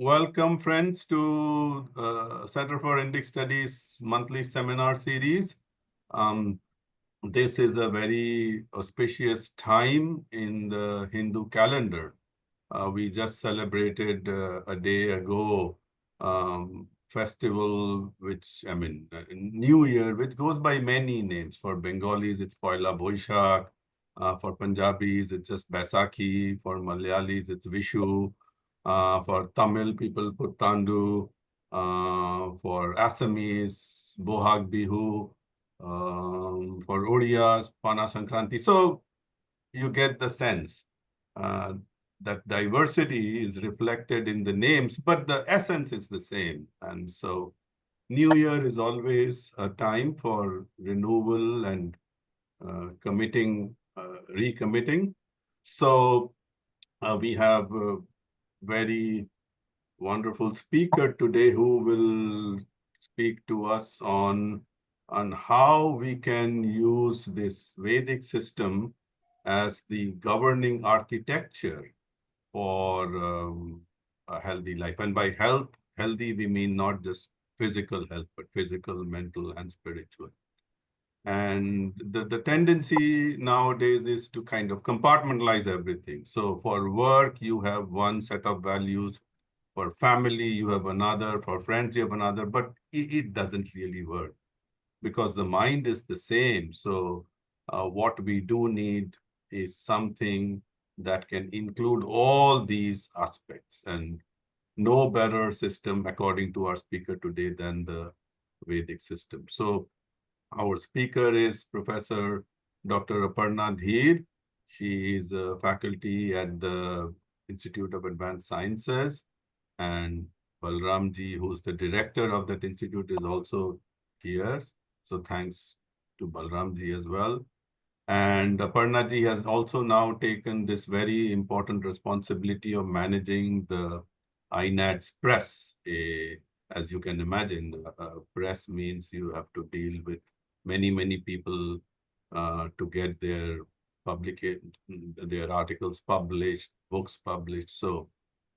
welcome friends to Center for Indic Studies monthly seminar series. This is a very auspicious time in the Hindu calendar. We just celebrated a day ago festival, New Year, which goes by many names. For Bengalis, it's Poila Boishakh. For Punjabis, it's just Baisakhi. For Malayalis, it's Vishu. For Tamil people, Puttandu. For Assamese, Bohag Bihu. For Odiyas, Pana Sankranti. So you get the sense that diversity is reflected in the names, but the essence is the same. And so New Year is always a time for renewal and recommitting. So we have a very wonderful speaker today who will speak to us on how we can use this Vedic system as the governing architecture for a healthy life. And by healthy, we mean not just physical health, but physical, mental, and spiritual. And the tendency nowadays is to kind of compartmentalize everything. So for work, you have one set of values. For family, you have another. For friends, you have another. But it doesn't really work because the mind is the same. So what we do need is something that can include all these aspects, and no better system, according to our speaker today, than the Vedic system. So our speaker is Professor Dr. Aparna Dhir. She is a faculty at the Institute of Advanced Sciences, and Balramji, who's the director of that institute, is also here. So thanks to Balramji as well. And Aparna-ji has also now taken this very important responsibility of managing the INAD's press. As you can imagine, press means you have to deal with many people to get their articles published, books published. So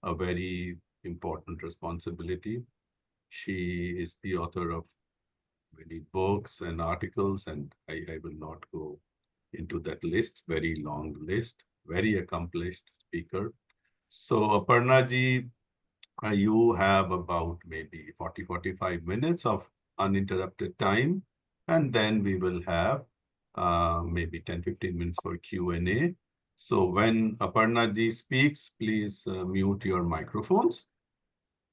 a very important responsibility. She is the author of many books and articles, and I will not go into that list, very long list, very accomplished speaker. So Aparna ji, you have about maybe 40-45 minutes of uninterrupted time, and then we will have maybe 10-15 minutes for Q&A. So when Aparna ji speaks, please mute your microphones.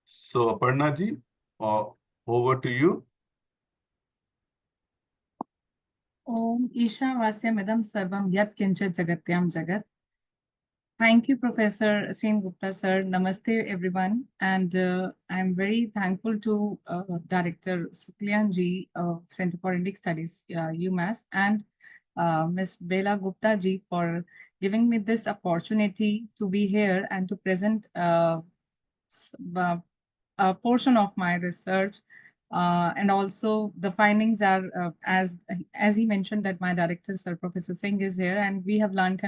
So Aparna ji, over to you. Om Ishavasya Sarvam Yat Kincha Jagatyam Jagat. Thank you, Professor Sen Gupta, sir. Namaste, everyone. And I'm very thankful to Director Suklyan ji of Center for Indic Studies, UMass, and Ms. Bela Gupta ji for giving me this opportunity to be here and to present a portion of my research. And also the findings are, as he mentioned, that my director, Sir Professor Singh, is here, and we have learned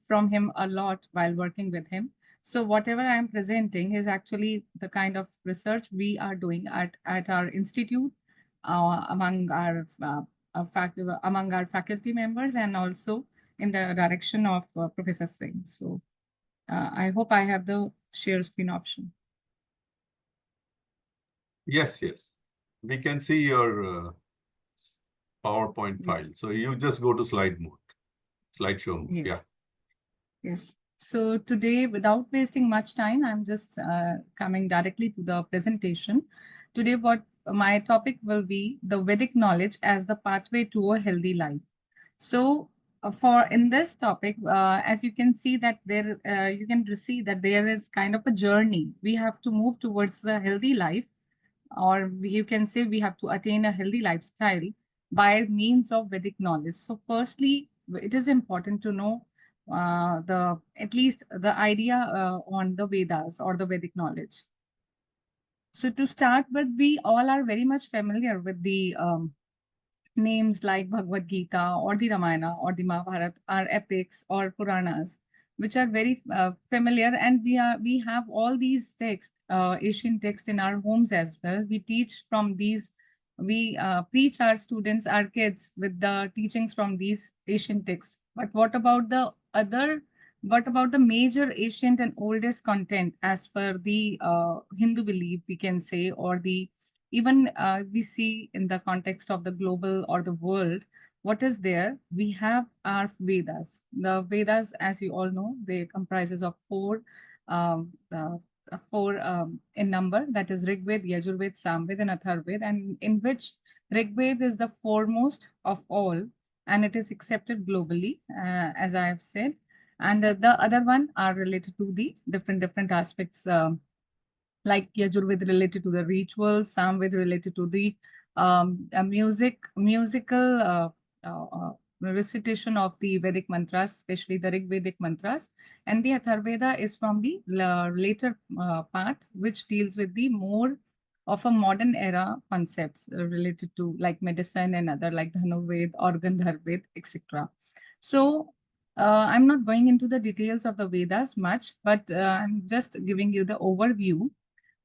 from him a lot while working with him. So whatever I am presenting is actually the kind of research we are doing at our institute, among our faculty members, and also in the direction of Professor Singh. So I hope I have the share screen option. Yes. We can see your PowerPoint file. Yes. So you just go to slideshow mode. Yes. Yeah. Yes. So today, without wasting much time, I'm just coming directly to the presentation. Today, what my topic will be the Vedic knowledge as the pathway to a healthy life. So for in this topic, as you can see that there, you can see that there is kind of a journey. We have to move towards a healthy life, or you can say we have to attain a healthy lifestyle by means of Vedic knowledge. So firstly, it is important to know at least the idea on the Vedas or the Vedic knowledge. So to start with, we all are very much familiar with the names like Bhagavad Gita or the Ramayana or the Mahabharata, or epics or Puranas. which are very familiar, and we have all these texts, Asian texts in our homes as well. We teach from these. We preach our students, our kids, with the teachings from these Asian texts. But what about the other? What about the major ancient and oldest content as per the Hindu belief, we can say, or the even we see in the context of the global or the world, what is there? We have our Vedas. The Vedas, as you all know, they comprises of um, uh, four in number. That is Rig Veda, Yajur Veda, Samved, and Atharved, and in which Rig Veda is the foremost of all, and it is accepted globally, as I have said. And the other one are related to the different aspects. Like Yajurved related to the rituals, Samved related to the musical recitation of the Vedic mantras, especially the Rig Vedic mantras, and the Atharveda is from the later part, which deals with the more of a modern era concepts related to like medicine and other like Dhanurved, Organdharved, etc. So I'm not going into the details of the Vedas much, but I'm just giving you the overview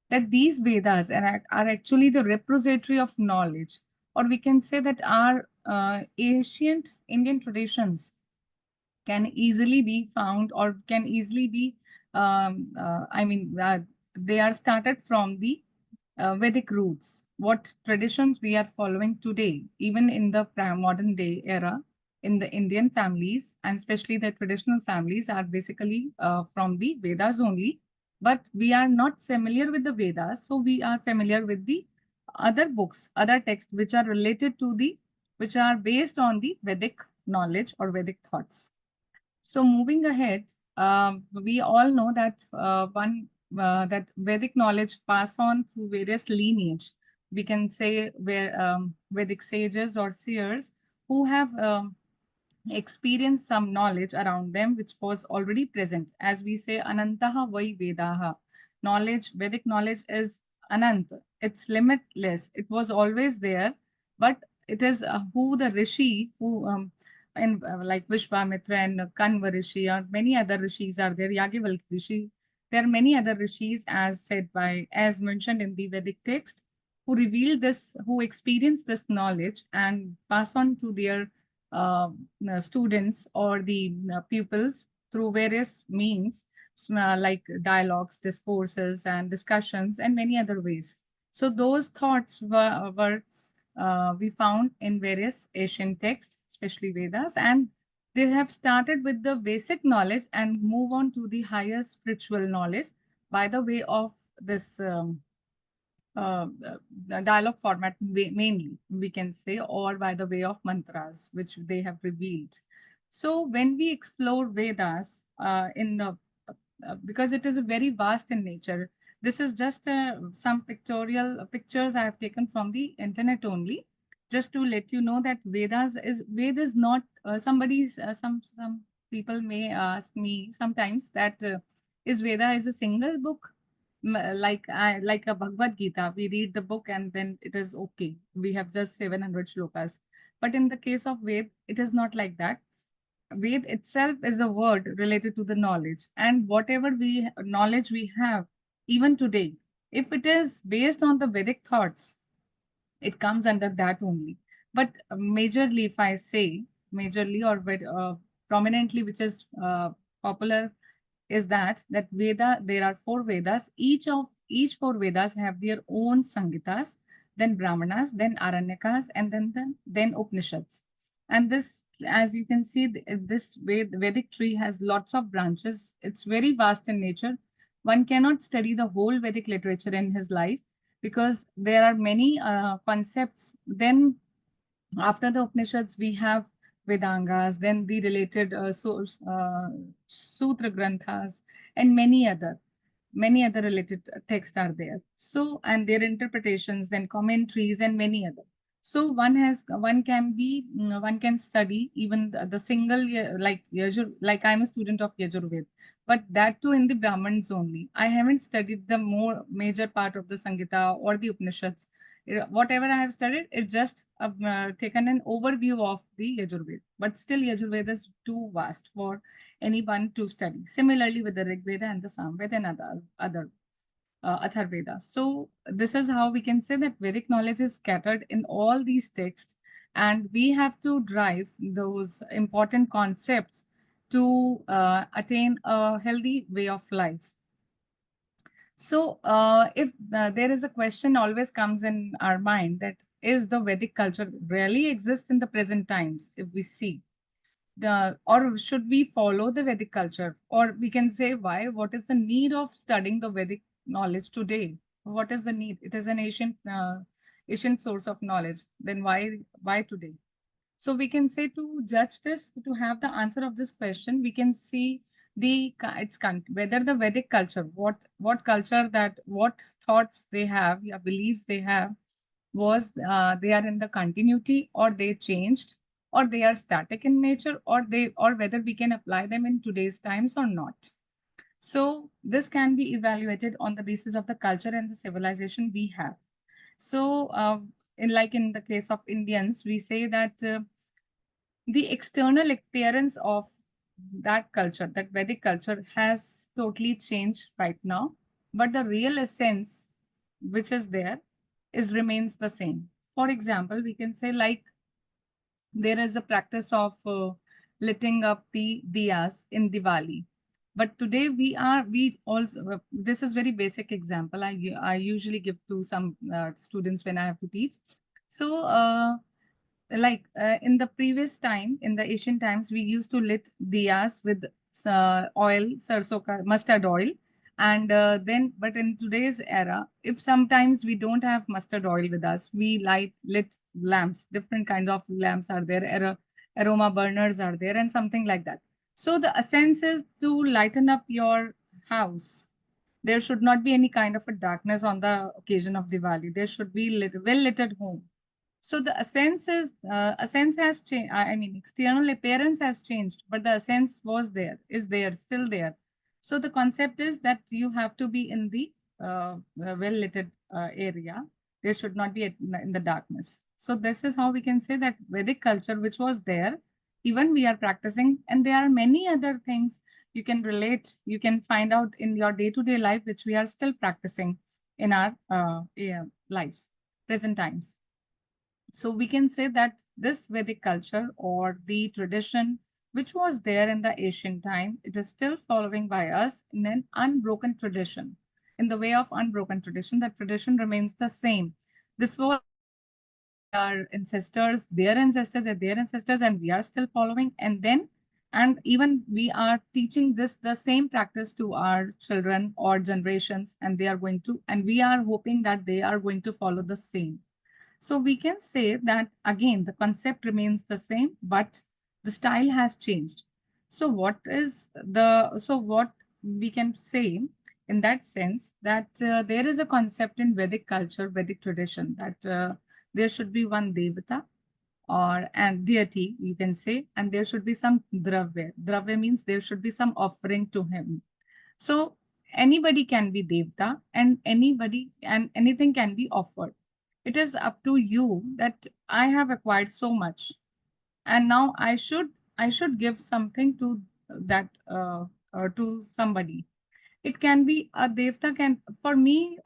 that these Vedas are actually the repository of knowledge, or we can say that our ancient Indian traditions can easily be found or can easily be, I mean, they are started from the Vedic roots, what traditions we are following today, even in the modern day era, in the Indian families, and especially the traditional families, are basically from the Vedas only. But we are not familiar with the Vedas, so we are familiar with the other books, other texts which are related to the, which are based on the Vedic knowledge or Vedic thoughts. So moving ahead, we all know that that Vedic knowledge pass on through various lineage. We can say where Vedic sages or seers who have experience some knowledge around them which was already present. As we say, Anantaha Vai Vedaha. Knowledge, Vedic knowledge is Anant. It's limitless. It was always there, but it is who the Rishi, who and like Vishwamitra and Kanva Rishi or many other Rishis are there, Yagivalk Rishi. There are many other Rishis, as said by, as mentioned in the Vedic text, who reveal this, who experience this knowledge and pass on to their uh, students or the pupils through various means, like dialogues, discourses, and discussions, and many other ways. So those thoughts were we found in various Asian texts, especially Vedas, and they have started with the basic knowledge and move on to the higher spiritual knowledge by the way of this the dialogue format mainly, we can say, or by the way of mantras, which they have revealed. So when we explore Vedas because it is a very vast in nature, this is just some pictorial pictures I have taken from the internet only, just to let you know that Veda is not some people may ask me sometimes that is Veda is a single book. Like a Bhagavad Gita, we read the book and then it is okay. We have just 700 shlokas. But in the case of Ved, it is not like that. Ved itself is a word related to the knowledge, and whatever we knowledge we have, even today, if it is based on the Vedic thoughts, it comes under that only. But majorly, if I say majorly or prominently, which is popular is that Veda, there are four Vedas. Each four Vedas have their own Sangitas, then Brahmanas, then Aranyakas, and then Upanishads. And this, as you can see, this Vedic tree has lots of branches. It's very vast in nature. One cannot study the whole Vedic literature in his life because there are many concepts. Then after the Upanishads, we have Vedangas, then the related Sutra Granthas, and many other related texts are there. So, and their interpretations, then commentaries, and many other. So one can study even the single like like I'm a student of Yajurved, but that too in the Brahmins only. I haven't studied the more major part of the Sangita or the Upanishads. Whatever I have studied is just taken an overview of the Yajurveda. But still, Yajurveda is too vast for anyone to study. Similarly, with the Rig Veda and the Samveda and other Atharveda. So this is how we can say that Vedic knowledge is scattered in all these texts, and we have to drive those important concepts to attain a healthy way of life. So, if there is a question always comes in our mind that is the Vedic culture really exist in the present times? If we see, or should we follow the Vedic culture, or we can say why? What is the need of studying the Vedic knowledge today? What is the need? It is an ancient source of knowledge. Then why today? So we can say to judge this, to have the answer of this question, we can see whether the Vedic culture, what culture that what thoughts they have, yeah, beliefs they have, was they are in the continuity or they changed or they are static in nature or whether we can apply them in today's times or not. So this can be evaluated on the basis of the culture and the civilization we have. So in the case of Indians, we say that the external appearance of that culture, that Vedic culture, has totally changed right now, but the real essence which is there is remains the same. For example, we can say like there is a practice of lighting up the diyas in Diwali. But today we also this is very basic example I usually give to some students when I have to teach. So in the previous time, in the ancient times, we used to lit diyas with oil, mustard oil, and then. But in today's era, if sometimes we don't have mustard oil with us, we lit lamps. Different kinds of lamps are there. Aroma burners are there, and something like that. So the essence is to lighten up your house. There should not be any kind of a darkness on the occasion of Diwali. There should be well lit home. So the essence has changed. I mean, external appearance has changed, but the essence was there, is there, still there. So the concept is that you have to be in the well-lit area. There should not be in the darkness. So this is how we can say that Vedic culture, which was there, even we are practicing, and there are many other things you can relate, you can find out in your day-to-day life, which we are still practicing in our lives, present times. So we can say that this Vedic culture or the tradition which was there in the ancient time, it is still following by us in an unbroken tradition. In the way of unbroken tradition, that tradition remains the same. This was there by our ancestors, their ancestors, and we are still following. And even we are teaching the same practice to our children or generations, and they are going to, and we are hoping that they are going to follow the same. So we can say that again, the concept remains the same, but the style has changed. So what we can say in that sense that there is a concept in Vedic culture, Vedic tradition that there should be one devata or and deity, you can say, and there should be some dravya. Dravya means there should be some offering to him. So anybody can be devta and anybody and anything can be offered. It is up to you that I have acquired so much and now I should give something to that to somebody. It can be a devta can for me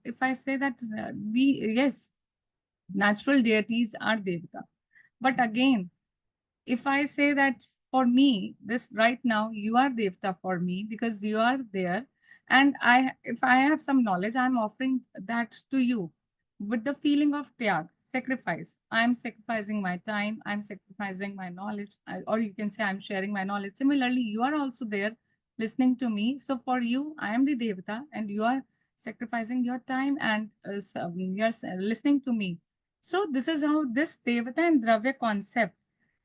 if I say that we yes, natural deities are devta, but again if I say that for me, this right now, you are Devta for me because you are there. And if I have some knowledge, I'm offering that to you with the feeling of tyag, sacrifice. I'm sacrificing my time, I'm sacrificing my knowledge, or you can say I'm sharing my knowledge. Similarly, you are also there listening to me. So for you, I am the Devata and you are sacrificing your time and you're listening to me. So this is how this Devata and Dravya concept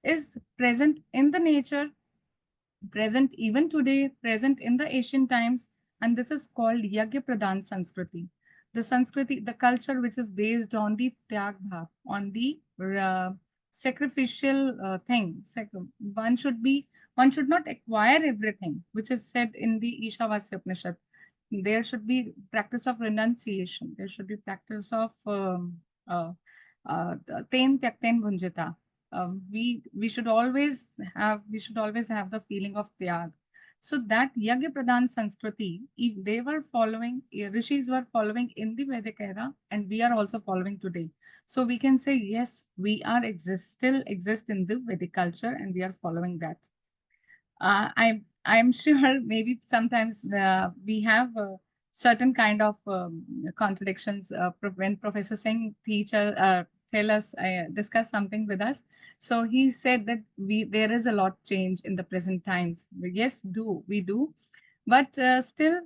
is present in the nature, present even today, present in the ancient times, and this is called Yagya Pradhan Sanskriti. The Sanskriti, the culture which is based on the Tyag Bhav, on the sacrificial thing. One should not acquire everything, which is said in the Ishavasya Upanishad. There should be practice of renunciation. There should be practice of Ten tyakten bhunjita. We should always have the feeling of tyag. So that Yagya Pradhan Sanskriti, if they were following, rishis were following in the Vedic era, and we are also following today. So we can say, yes, we are still exist in the Vedic culture, and we are following that. I'm sure maybe sometimes we have certain kind of contradictions when Professor Singh tell us discuss something with us. So he said that we there is a lot change in the present times. Yes, do we do, but still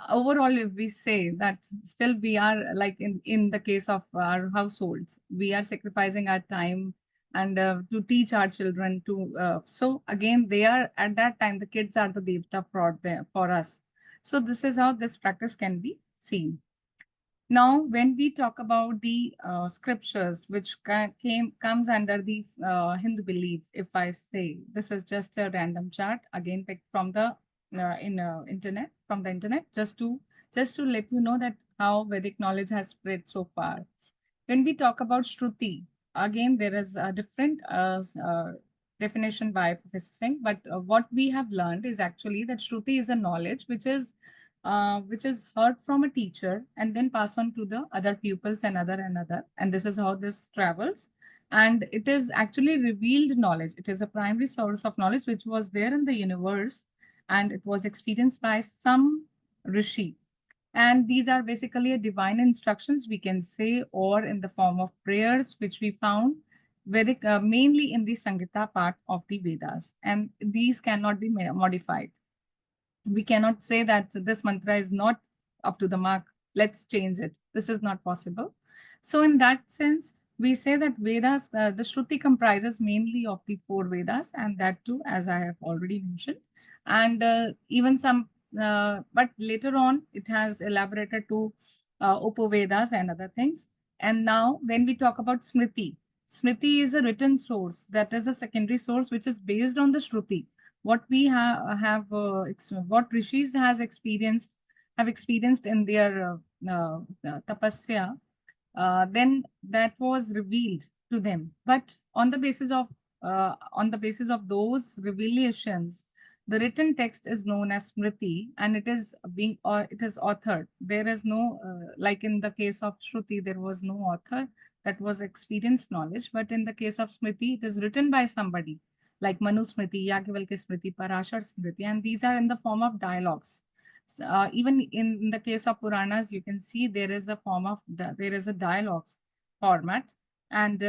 overall, if we say that still we are like in the case of our households, we are sacrificing our time and to teach our children to so again they are at that time the kids are the devta for us. So this is how this practice can be seen. Now, when we talk about the scriptures, which comes under the Hindu belief, if I say this is just a random chart again picked from the internet from the internet, just to let you know that how Vedic knowledge has spread so far. When we talk about Shruti, again, there is a different definition by Professor Singh, but what we have learned is actually that Shruti is a knowledge which is heard from a teacher and then pass on to the other pupils and other. And this is how this travels. And it is actually revealed knowledge. It is a primary source of knowledge which was there in the universe and it was experienced by some rishi, and these are basically a divine instructions, we can say, or in the form of prayers, which we found Vedic, mainly in the Sangita part of the Vedas. And these cannot be modified. We cannot say that this mantra is not up to the mark. Let's change it. This is not possible. So, in that sense, we say that Vedas, the Shruti comprises mainly of the four Vedas, and that too, as I have already mentioned. And even some, but later on, it has elaborated to Upavedas and other things. And now, when we talk about Smriti, Smriti is a written source, that is a secondary source which is based on the Shruti. What we what rishis have experienced in their tapasya, then that was revealed to them. But on the basis of those revelations, the written text is known as Smriti, and it is authored. There is no like in the case of Shruti, there was no author, that was experienced knowledge. But in the case of Smriti, it is written by somebody like Manu Smriti, Yagyavalkya Smriti, Parashar Smriti, and these are in the form of dialogues. Even in the case of Puranas, you can see there is a there is a dialogues format, and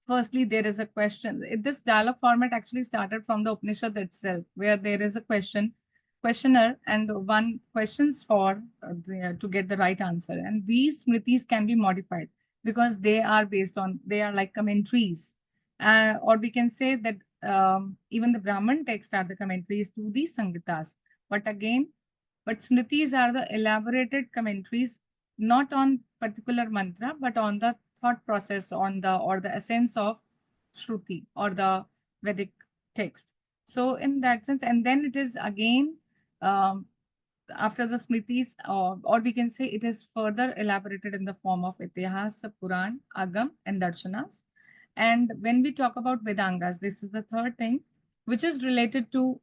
firstly there is a question. This dialogue format actually started from the Upanishad itself, where there is a questioner and one questions for to get the right answer, and these smritis can be modified because they are like commentaries, or we can say that even the Brahman texts are the commentaries to these Sangitas. But again, Smritis are the elaborated commentaries, not on particular mantra, but on the thought process, on the or the essence of Shruti or the Vedic text. So in that sense, and then it is again um, after the Smritis, or we can say it is further elaborated in the form of Itihas, Puran, Agam, and Darshanas. And when we talk about Vedangas, this is the third thing, which is related to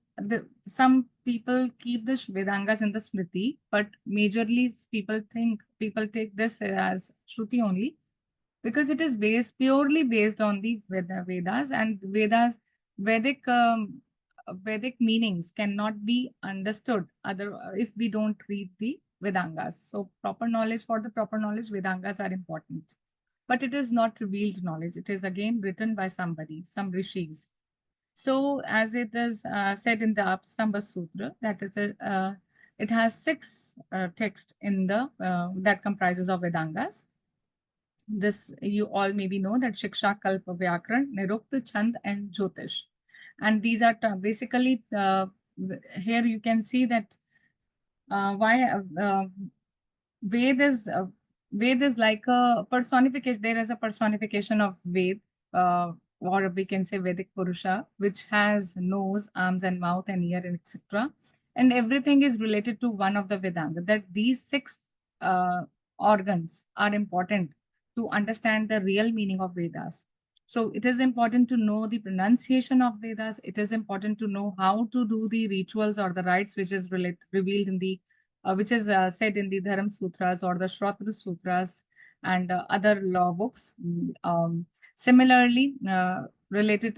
some people keep the Vedangas in the Smriti, but majorly people take this as Shruti only, because it is purely based on the Vedas, and Vedic Vedic meanings cannot be understood other if we don't read the Vedangas. So for the proper knowledge, Vedangas are important, but it is not revealed knowledge. It is again written by somebody, some rishis. So as it is said in the Apastamba Sutra, it has six texts in the that comprises of Vedangas. This you all maybe know that Shiksha, Kalpa, Vyakran, Nirukta, Chand, and Jyotish. And these are basically here you can see that why Ved is uh, Ved is like a personification. There is a personification of Ved, or we can say Vedic Purusha, which has nose, arms, and mouth, and ear, and etc. And everything is related to one of the Vedanga. That these six organs are important to understand the real meaning of Vedas. So it is important to know the pronunciation of Vedas. It is important to know how to do the rituals or the rites which is revealed in the which is said in the Dharam Sutras or the Shrotra Sutras and other law books. Similarly, related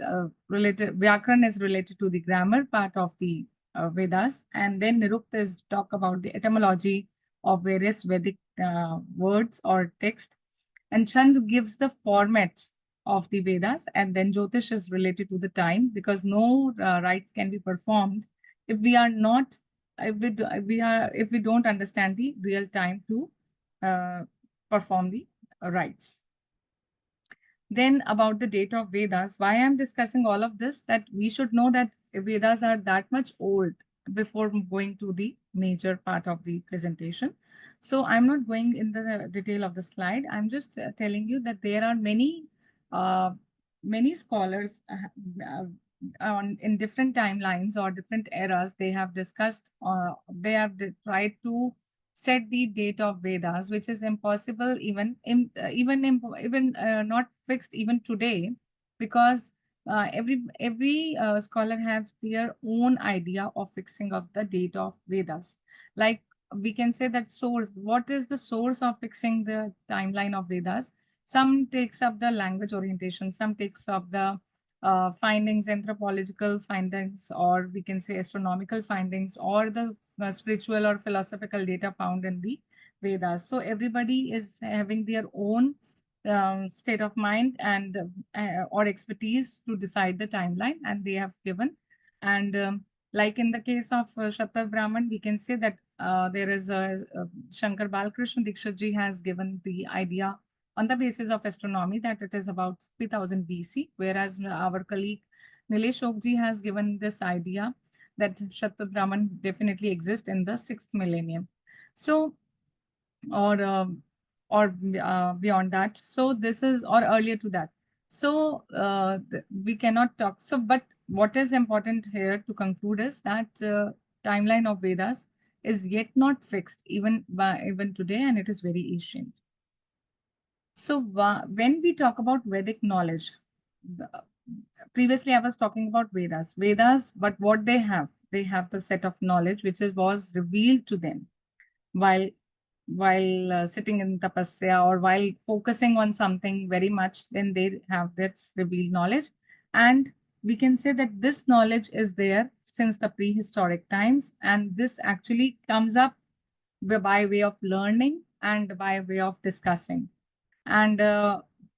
Vyakran is related to the grammar part of the Vedas, and then Nirukta is talk about the etymology of various Vedic words or text, and Chand gives the format of the Vedas, and then Jyotish is related to the time because no rites can be performed if we are not if we don't understand the real time to uh, perform the rites. Then about the date of Vedas, why I'm discussing all of this, that we should know that Vedas are that much old before going to the major part of the presentation. So I'm not going in the detail of the slide. I'm just telling you that there are uh, many scholars on in different timelines or different eras. They have discussed, they have tried to set the date of Vedas, which is impossible even not fixed even today, because every scholar has their own idea of fixing of the date of Vedas. Like we can say that source. What is the source of fixing the timeline of Vedas? Some takes up the language orientation. Some takes up the findings, anthropological findings, or we can say astronomical findings, or the spiritual or philosophical data found in the Vedas. So everybody is having their own state of mind and or expertise to decide the timeline, and they have given. And like in the case of Shatad Brahman, we can say that there is Shankar Balkrishna Dikshit ji has given the idea on the basis of astronomy that it is about 3000 BC, whereas our colleague Nilesh Okji has given this idea that Shatad Brahman definitely exists in the 6th millennium. So, or beyond that. So this is or earlier to that. So we cannot talk. So, but what is important here to conclude is that timeline of Vedas is yet not fixed even today, and it is very ancient. So when we talk about Vedic knowledge, previously I was talking about Vedas, but what they have the set of knowledge which was revealed to them while sitting in tapasya or while focusing on something very much. Then they have this revealed knowledge, and we can say that this knowledge is there since the prehistoric times, and this actually comes up by way of learning and by way of discussing. And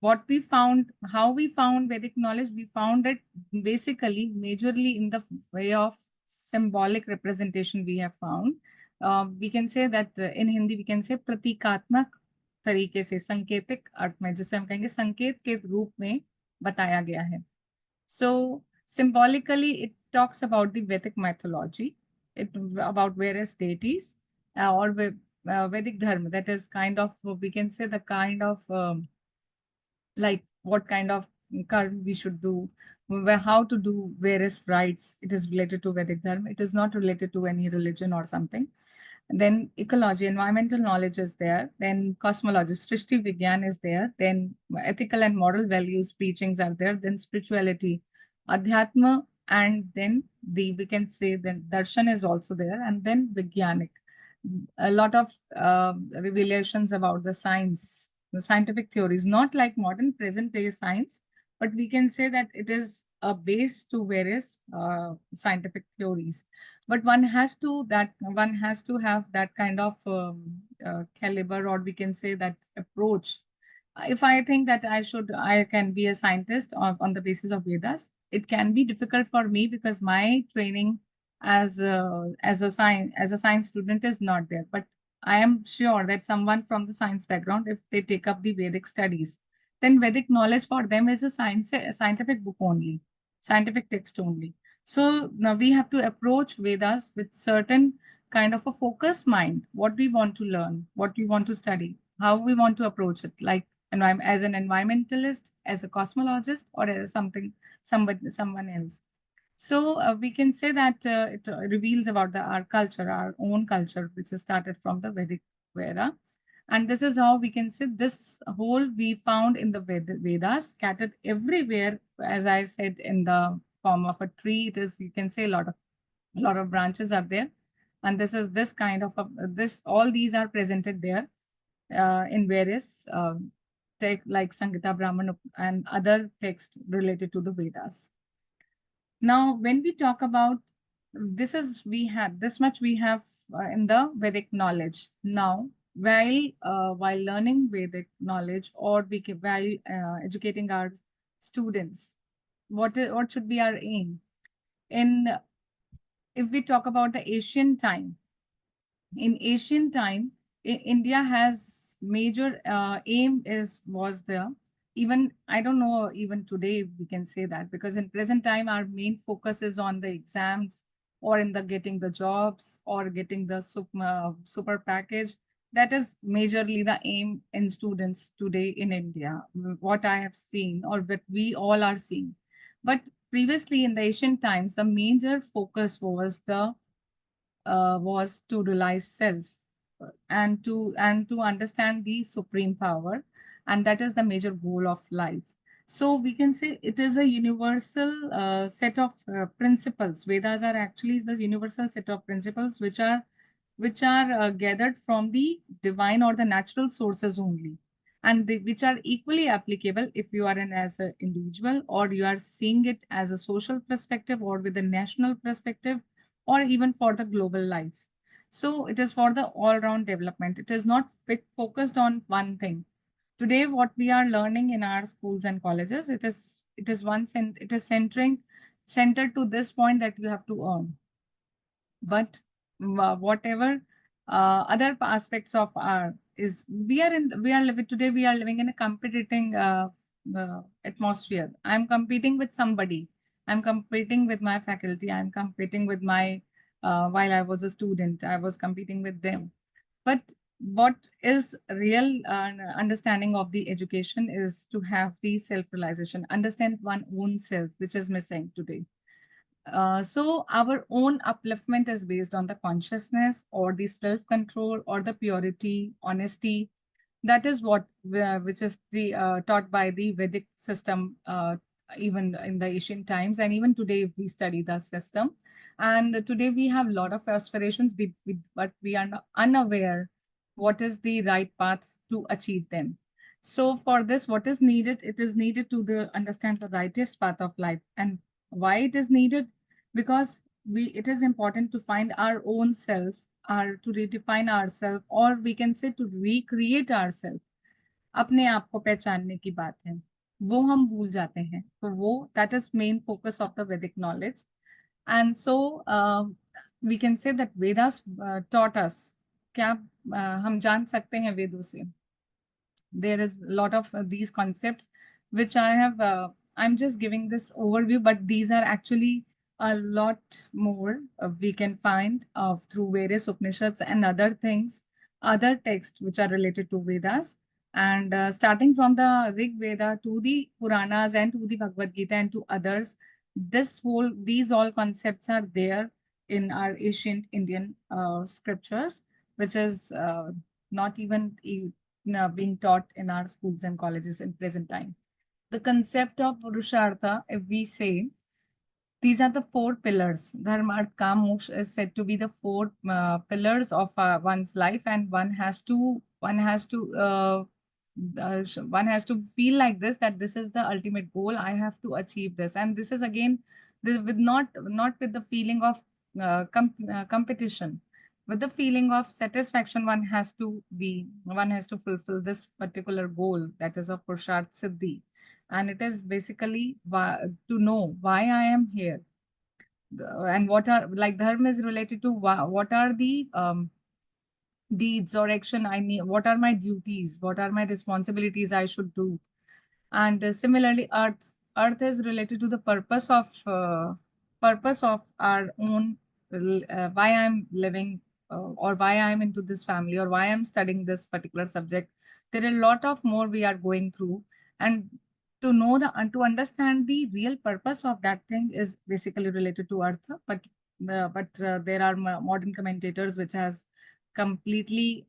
what we found, how we found Vedic knowledge, we found it basically majorly in the way of symbolic representation we have found. We can say that in Hindi we can say प्रतीकात्मक तरीके से संकेतिक अर्थ में, जिसे हम कहेंगे संकेत के रूप में बताया गया है. So symbolically, it talks about the Vedic mythology, about various deities, or Vedic dharma. That is kind of, we can say, the kind of like what kind of karma we should do, how to do various rites. It is related to Vedic dharma. It is not related to any religion or something. Then ecology, environmental knowledge is there. Then cosmology, Srishti Vigyan is there. Then ethical and moral values preachings are there. Then spirituality, Adhyatma, and then we can say then Darshan is also there. And then Vigyanik, a lot of revelations about the science, the scientific theories, not like modern present day science, but we can say that it is a base to various scientific theories. But one has to have that kind of caliber, or we can say that approach. If I think that I can be a scientist on the basis of Vedas, it can be difficult for me because my training as a science student is not there. But I am sure that someone from the science background, if they take up the Vedic studies, then Vedic knowledge for them is a scientific book only, scientific text only. So now we have to approach Vedas with certain kind of a focused mind, what we want to learn, what we want to study, how we want to approach it, like as an environmentalist, as a cosmologist, or as someone else. So we can say that it reveals about our culture, our own culture, which is started from the Vedic era. And this is how we can say this whole we found in the Vedas scattered everywhere. As I said, in the form of a tree, it is, you can say, a lot of branches are there, and this is this kind of a, this all these are presented there in various texts like Sangita Brahman and other texts related to the Vedas. Now, when we talk about this, is we have this much we have in the Vedic knowledge. Now, while learning Vedic knowledge, or while educating our students, what should be our aim? In If we talk about the Asian time, in ancient time, India has major aim is was there. Even I don't know, even today we can say that, because in present time our main focus is on the exams, or in the getting the jobs, or getting the super package. That is majorly the aim in students today in India. What I have seen, or what we all are seeing. But previously in the ancient times, the major focus was to realize self, and to understand the supreme power, and that is the major goal of life. So we can say it is a universal set of principles. Vedas are actually the universal set of principles which are gathered from the divine or the natural sources only, and which are equally applicable if you are an as an individual, or you are seeing it as a social perspective, or with a national perspective, or even for the global life. So it is for the all-round development. It is not focused on one thing. Today, what we are learning in our schools and colleges, it is centered to this point that you have to earn. But whatever other aspects of our is, we are living in a competing atmosphere. I'm competing with somebody. I'm competing with my faculty. I'm competing with my while I was a student, I was competing with them. But what is real understanding of the education is to have the self realization, understand one own self, which is missing today. So our own upliftment is based on the consciousness, or the self-control, or the purity, honesty. That is what which is the taught by the Vedic system, even in the ancient times, and even today if we study the system. And today we have a lot of aspirations, but we are unaware what is the right path to achieve them. So for this, what is needed? It is needed to understand the rightest path of life. And why it is needed? Because it is important to find our own self, or to redefine ourselves, or we can say to recreate ourselves. अपने आप को पहचानने की बात है, वो हम भूल जाते हैं, तो वो that is main focus of the Vedic knowledge. And so we can say that Vedas taught us, क्या हम जान सकते हैं वेदों से? There is a lot of these concepts which I'm just giving this overview, but these are actually a lot more we can find through various Upanishads and other things, other texts which are related to Vedas. And starting from the Rig Veda to the Puranas and to the Bhagavad Gita and to others, these all concepts are there in our ancient Indian scriptures, which is not even being taught in our schools and colleges in present time. The concept of Purushartha, if we say, these are the four pillars. Dharma, Arth, Kam, Moksha is said to be the four pillars of one's life, and one has to feel like this, that this is the ultimate goal. I have to achieve this, and this is again with not with the feeling of competition, with the feeling of satisfaction. One has to fulfill this particular goal, that is of Pursartha-Sidhi, and it is basically to know why I am here. And what are, like, dharma is related to what are the deeds or action I need, what are my duties, what are my responsibilities I should do. And similarly, earth is related to the purpose of our own, why I'm living, or why I'm into this family, or why I'm studying this particular subject. There are a lot of more we are going through, and to know the and to understand the real purpose of that thing is basically related to earth. But there are modern commentators which has completely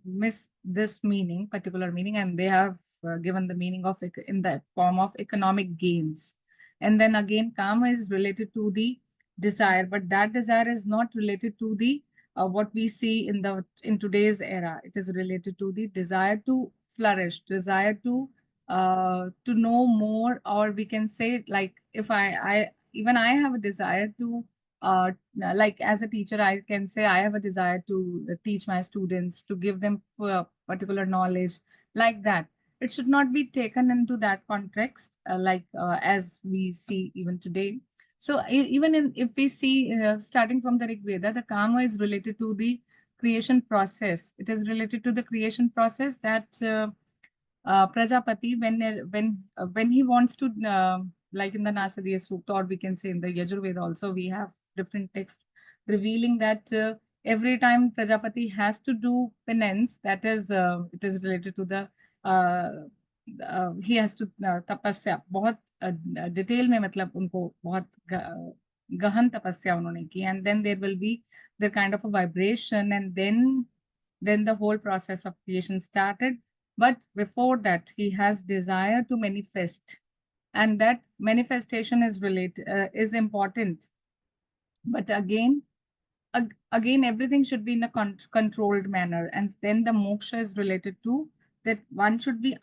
missed this meaning, particular meaning, and they have given the meaning of in the form of economic gains. And then again, karma is related to the desire, but that desire is not related to the what we see in today's era. It is related to the desire to flourish, desire to know more, or we can say, like, if I even I have a desire to like, as a teacher, I can say I have a desire to teach my students, to give them particular knowledge, like that. It should not be taken into that context, like as we see even today. So even if we see, starting from the Rig Veda, the karma is related to the creation process. It is related to the creation process that Prajapati, when he wants to, like in the Nasadiya Sukta, or we can say in the Yajurveda also, we have different texts revealing that every time Prajapati has to do penance, that is, it is related to the uh, he has to तपस्या बहुत detail में, मतलब उनको बहुत गहन तपस्या उन्होंने की, and then there will be the kind of a vibration, and then the whole process of creation started. But before that, he has desire to manifest, and that manifestation is is important. But again, everything should be in a controlled manner, and then the moksha is related to that one should be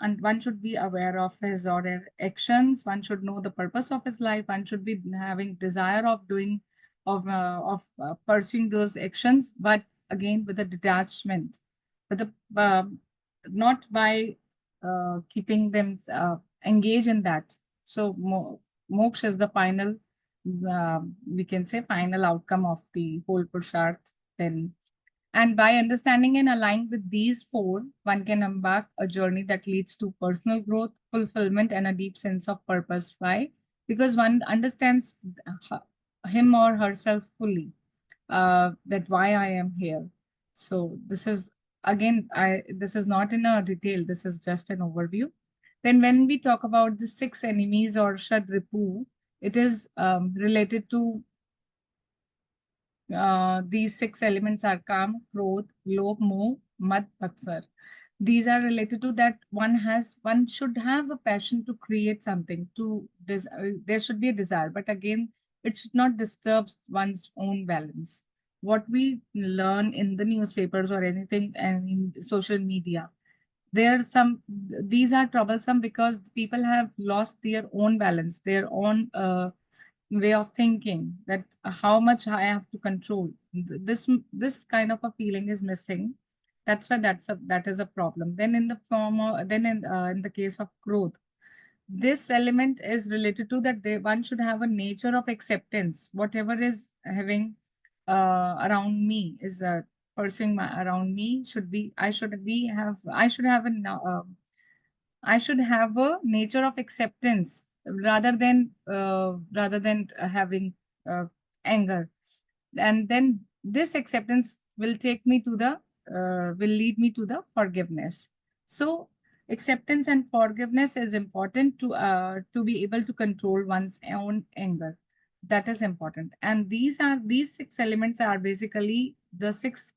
aware of his or her actions. One should know the purpose of his life. One should be having desire of doing of pursuing those actions, but again with a detachment, but not by keeping them engaged in that. So moksha is the final, we can say, final outcome of the whole Pursarth. Then, and by understanding and aligning with these four, one can embark a journey that leads to personal growth, fulfillment, and a deep sense of purpose. Why? Because one understands him or herself fully, that why I am here. So this is, again, I this is not in a detail. This is just an overview. Then when we talk about the six enemies or Shadripu, it is related to these six elements are Kam, Krodh, Lobh, Moh, Mad, Matsar. These are related to that one should have a passion to create something, there should be a desire, but again, it should not disturb one's own balance. What we learn in the newspapers or anything and in social media, there are some, these are troublesome because people have lost their own balance, their own way of thinking, that how much I have to control. This kind of a feeling is missing. That's why that is a problem. Then in the form of, then in the case of growth, this element is related to that one should have a nature of acceptance. Whatever is having around me is pursuing my around me should be, I should have I should have a nature of acceptance rather than having uh, anger. And then this acceptance will take me to the will lead me to the forgiveness. So acceptance and forgiveness is important to be able to control one's own anger. That is important. And these six elements are basically the six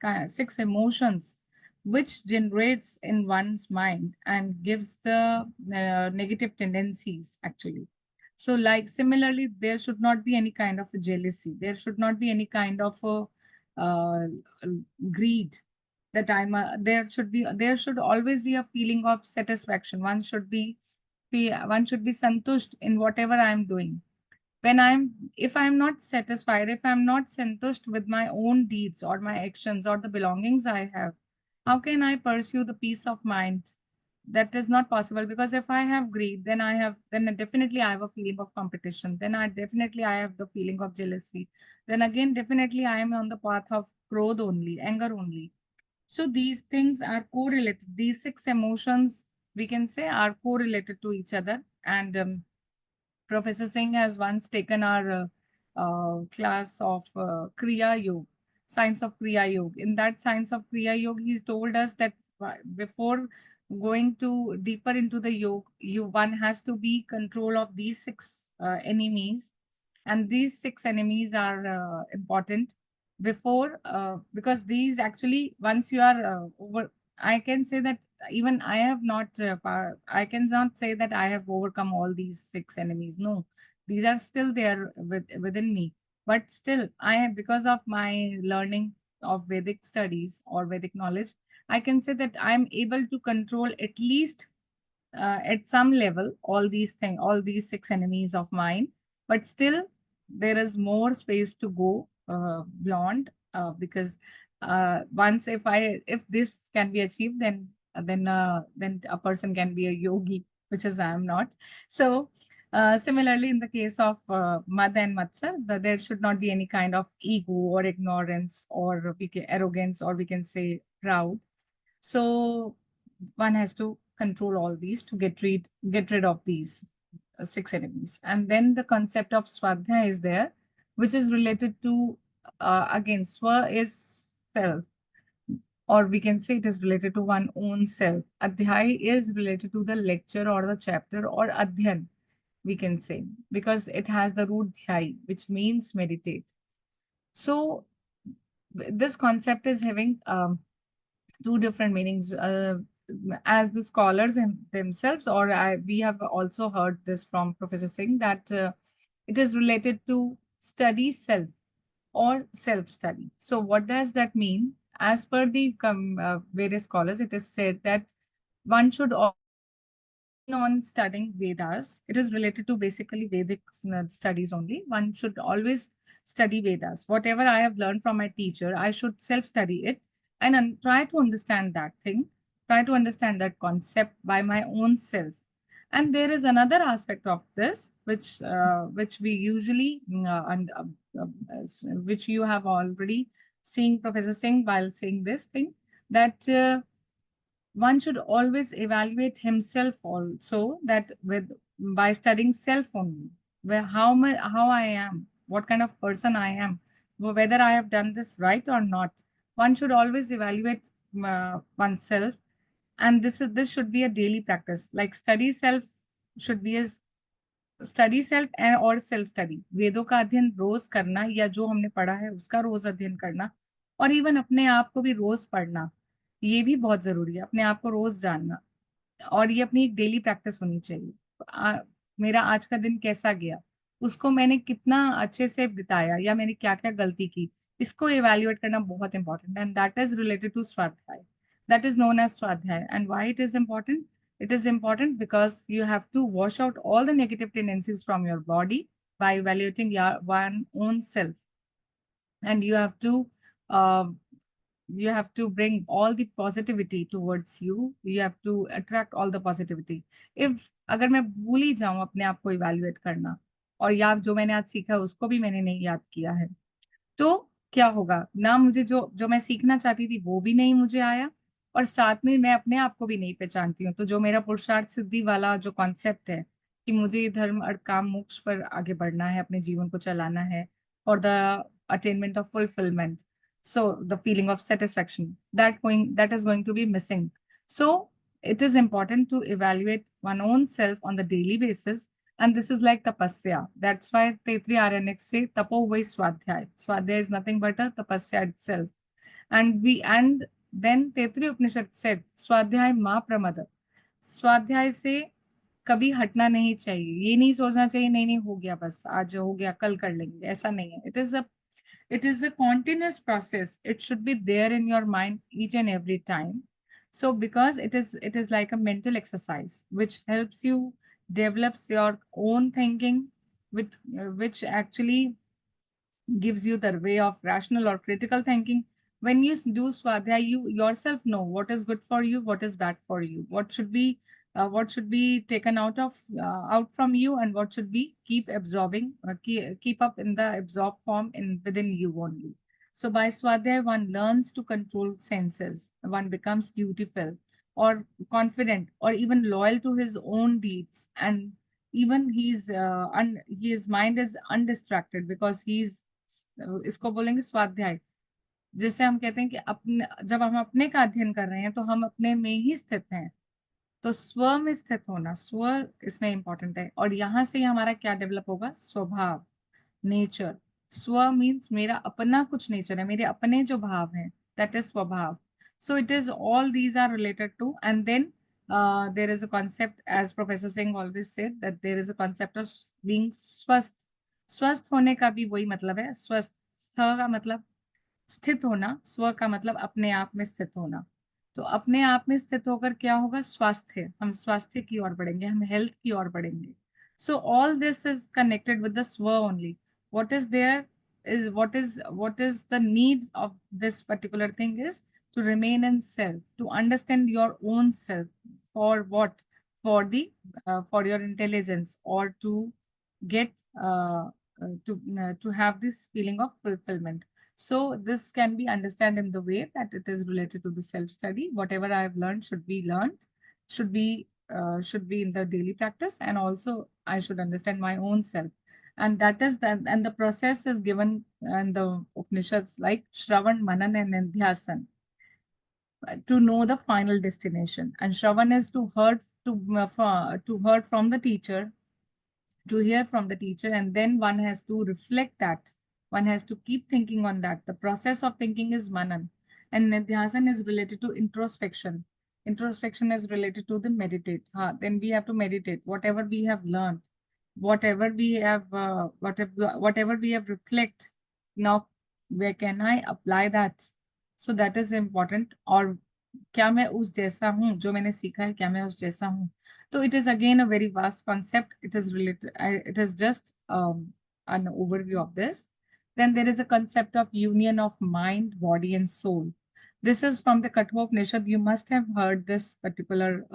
emotions which generates in one's mind and gives the negative tendencies actually. So, like, similarly, there should not be any kind of a jealousy. There should not be any kind of a uh, greed. That there should always be a feeling of satisfaction. One should be santusht in whatever I am doing. If I'm not satisfied, if I'm not santusht with my own deeds or my actions or the belongings I have, how can I pursue the peace of mind? That is not possible, because if I have greed, then definitely I have a feeling of competition. Then I have the feeling of jealousy. Then again, definitely I am on the path of growth only, anger only. So these things are correlated. These six emotions, we can say, are correlated to each other. And Professor Singh has once taken our class of Kriya Yoga, science of Kriya Yoga. In that science of Kriya Yoga, he's told us that before going to deeper into the yoga, one has to be control of these six enemies, and these six enemies are important. before, because these actually, once you are over, I can say that even I have not, I cannot say that I have overcome all these six enemies. No, these are still there within me. But still, I have, because of my learning of Vedic studies or Vedic knowledge, I can say that I'm able to control at least at some level all these six enemies of mine. But still, there is more space to go beyond, because once, if this can be achieved, then a person can be a yogi, which is I am not. So similarly, in the case of Mad and Matsar, there should not be any kind of ego or ignorance, or arrogance, or we can say proud. So one has to control all these to get rid of these six enemies. And then the concept of Swadhyaya is there, which is related to, again, Swa is self, or we can say it is related to one own self. Adhyay is related to the lecture or the chapter, or Adhyan, we can say, because it has the root dhyay, which means meditate. So this concept is having two different meanings, as the scholars themselves, or we have also heard this from Professor Singh, that it is related to study self or self study. So what does that mean? As per the various scholars, it is said that one should keen on studying Vedas. It is related to basically Vedic studies only. One should always study Vedas. Whatever I have learned from my teacher, I should self study it and try to understand that thing, try to understand that concept by my own self. And there is another aspect of this, which we usually which you have already seen Professor Singh while saying this thing, that one should always evaluate himself also, that with by studying self only, where how I am, what kind of person I am, whether I have done this right or not. One should always evaluate oneself, and this should be a daily practice. Like study self should be a study self and और self study, वेदों का अध्ययन रोज करना, या जो हमने पढ़ा है उसका रोज अध्ययन करना, और इवन अपने आप को भी रोज पढ़ना, ये भी बहुत जरूरी है, अपने आप को रोज जानना। और ये अपनी एक डेली प्रैक्टिस होनी चाहिए। मेरा आज का दिन कैसा गया, उसको मैंने कितना अच्छे से बिताया, या मैंने क्या क्या गलती की, इसको इवेल्युएट करना बहुत important, and that is related to swadhyaya, that is known as swadhyaya. And why it is important? It is important because you have to wash out all the negative tendencies from your body by evaluating your one own self, and um, you have to bring all the positivity towards you. You have to attract all the positivity. If अगर मैं भूल ही जाऊं अपने आप को evaluate करना, और या जो मैंने आज सीखा उसको भी मैंने नहीं याद किया है, तो क्या होगा ना, मुझे जो जो मैं सीखना चाहती थी वो भी नहीं मुझे आया, और साथ में मैं अपने आप को भी नहीं पहचानती हूँ। तो जो मेरा पुरुषार्थ सिद्धि वाला जो कॉन्सेप्ट है कि मुझे धर्म अर्थ काम मोक्ष पर आगे बढ़ना है, अपने जीवन को चलाना है, for the attainment of fulfilment, so the feeling of satisfaction, that is going to be missing. So it is important to evaluate one own self on the daily basis, and this is like tapasya. That's why Tetri Aryanik say tapo vai swadhyay. Swadhyay is nothing but a tapasya itself. And then Tetri Upanishad said, Swadhyay ma pramada. स्वाध्याय से कभी हटना नहीं चाहिए। ये नहीं सोचना चाहिए नहीं नहीं हो गया, बस आज हो गया कल कर लेंगे, ऐसा नहीं है। it is a continuous process. It should be there in your mind each and every time. So because it is like a mental exercise which helps you develops your own thinking, which actually gives you the way of rational or critical thinking. When you do swadhyaya, you yourself know what is good for you, what is bad for you, what should be taken out from you, and what should be keep absorbing, keep up in the absorbed form in within you only. So by swadhyaya, one learns to control senses. One becomes dutiful or confident or even loyal to his own deeds, and even his mind is undistracted because he's इसको बोलेंगे स्वाध्याय। जैसे हम कहते हैं कि अपने जब हम अपने का अध्ययन कर रहे हैं तो हम अपने में ही स्थित हैं, तो स्व में स्थित होना, स्व इसमें इंपॉर्टेंट है। और यहाँ से हमारा क्या डेवलप होगा? स्वभाव, नेचर। Swa means मेरा अपना कुछ nature है, मेरे अपने जो भाव हैं, that is स्वभाव. So it is all these are related to, and then there is a concept, as Professor Singh always said, that there is a concept of being स्वस्थ. स्वस्थ होने का भी वही मतलब है, स्वस्थ. स्थ का मतलब स्थित होना, स्व का मतलब अपने आप में स्थित होना. तो अपने आप में स्थित होकर क्या होगा? स्वास्थ्य. हम स्वास्थ्य की ओर बढ़ेंगे, हम हेल्थ की ओर बढ़ेंगे. So all this is connected with the स्व only. What is there is what is the need of this particular thing is to remain in self, to understand your own self. For what? For the for your intelligence, or to get to have this feeling of fulfillment. So this can be understood in the way that it is related to the self-study. Whatever I have learned should be learned, should be in the daily practice, and also I should understand my own self. And that is that, and the process is given in the Upanishads like Shravan, Manan, and Nidhyasan to know the final destination. And Shravan is to heard from the teacher, to hear from the teacher, and then one has to reflect that. One has to keep thinking on that. The process of thinking is manan, and nidhyasan is related to introspection. Introspection is related to the meditate. Then we have to meditate whatever we have learned, whatever we have reflect. Now, where can I apply that? So that is important. Or क्या मैं उस जैसा हूँ जो मैंने सीखा है, क्या मैं उस जैसा हूँ? So it is again a very vast concept. It is related. It is just an overview of this. Then there is a concept of union of mind, body, and soul. This is from the Kathopanishad. You must have heard this particular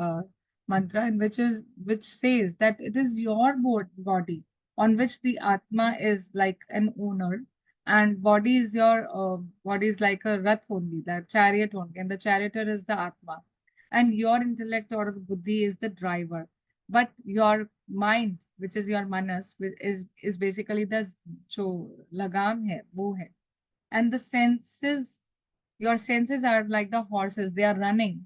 mantra, in which says that it is your body on which the Atma is like an owner, and body is like a rath only, the chariot only, and the charioteer is the Atma, and your intellect or the buddhi is the driver. But your mind, which is your manas, is basically the जो लगाम है वो है. And the senses, your senses are like the horses. They are running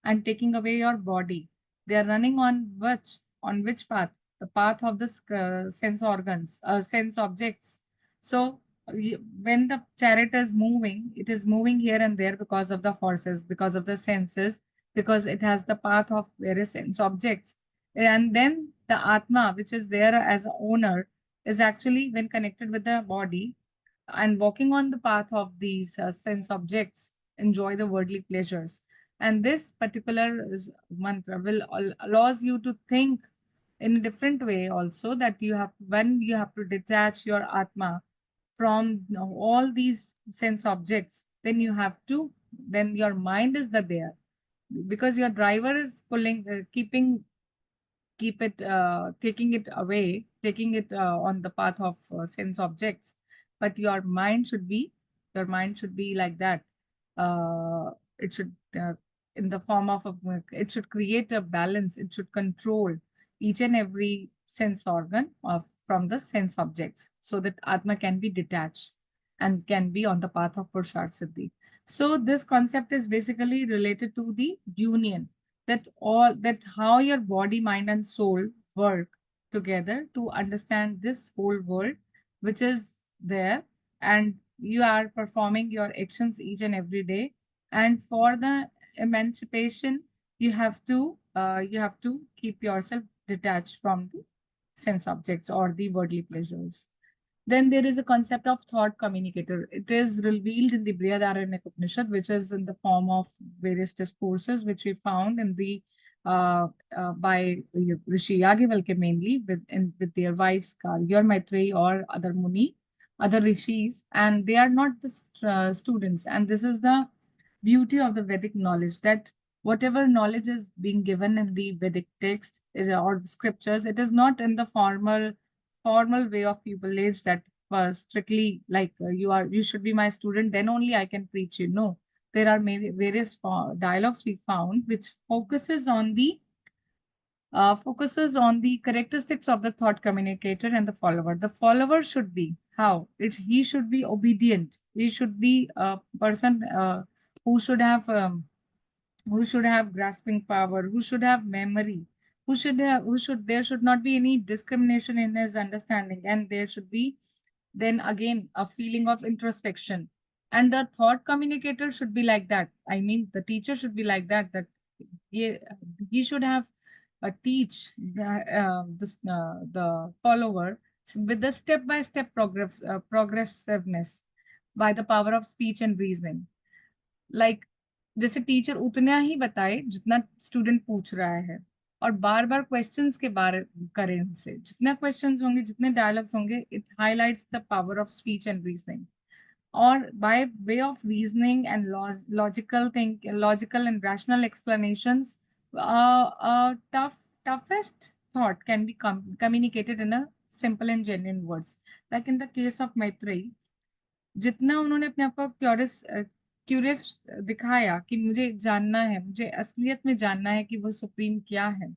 and taking away your body. They are running on which path? The path of the sense organs, sense objects. So when the chariot is moving, it is moving here and there because of the horses, because of the senses, because it has the path of various sense objects. And then the Atma, which is there as a owner, is actually when connected with the body and walking on the path of these sense objects, enjoy the worldly pleasures. And this particular mantra will allows you to think in a different way also, that you have, when you have to detach your Atma from all these sense objects, then you have to, then your mind is the there, because your driver is pulling, keep it taking it away, taking it on the path of sense objects. But your mind should be like that. It should in the form of it should create a balance. It should control each and every sense organ of from the sense objects, so that Atma can be detached and can be on the path of Pursartha-Sidhi. So this concept is basically related to the union, that how your body, mind, and soul work together to understand this whole world which is there, and you are performing your actions each and every day. And for the emancipation, you have to keep yourself detached from the sense objects or the worldly pleasures. Then there is a concept of thought communicator. It is revealed in the Brihadaranyaka Upanishad, which is in the form of various discourses, which we found in the by Rishi Yagyavalkya mainly, with their wives Karya or Maitreyi or other Muni, other rishis, and they are not the students. And this is the beauty of the Vedic knowledge, that whatever knowledge is being given in the Vedic text is or scriptures, it is not in the formal way of pupillage, that was strictly like you should be my student, then only I can preach you. No, there are maybe various dialogues we found which focuses on the characteristics of the thought communicator and the follower. The follower should be how he should be obedient. He should be a person who should have grasping power, who should have memory, who should there should not be any discrimination in his understanding, and there should be Then again, a feeling of introspection. And the thought communicator should be like that. I mean, the teacher should be like that, that he, he should have teach the follower with the step-by-step progressiveness by the power of speech and reasoning. Like जैसे teacher उतना ही बताए जितना student पूछ रहा है, और बार बार questions के बारे करें उनसे, जितना क्वेश्चंस होंगे, जितने डायलॉग्स होंगे, it highlights the power of speech and reasoning. Or by way of reasoning and logical and rational explanations, toughest thought can be communicated in a simple and genuine words. Like in the case of Maitreyi, जितना उन्होंने अपने आप को curious curious दिखाया कि मुझे जानना है, मुझे असलियत में जानना है कि वो सुप्रीम क्या है,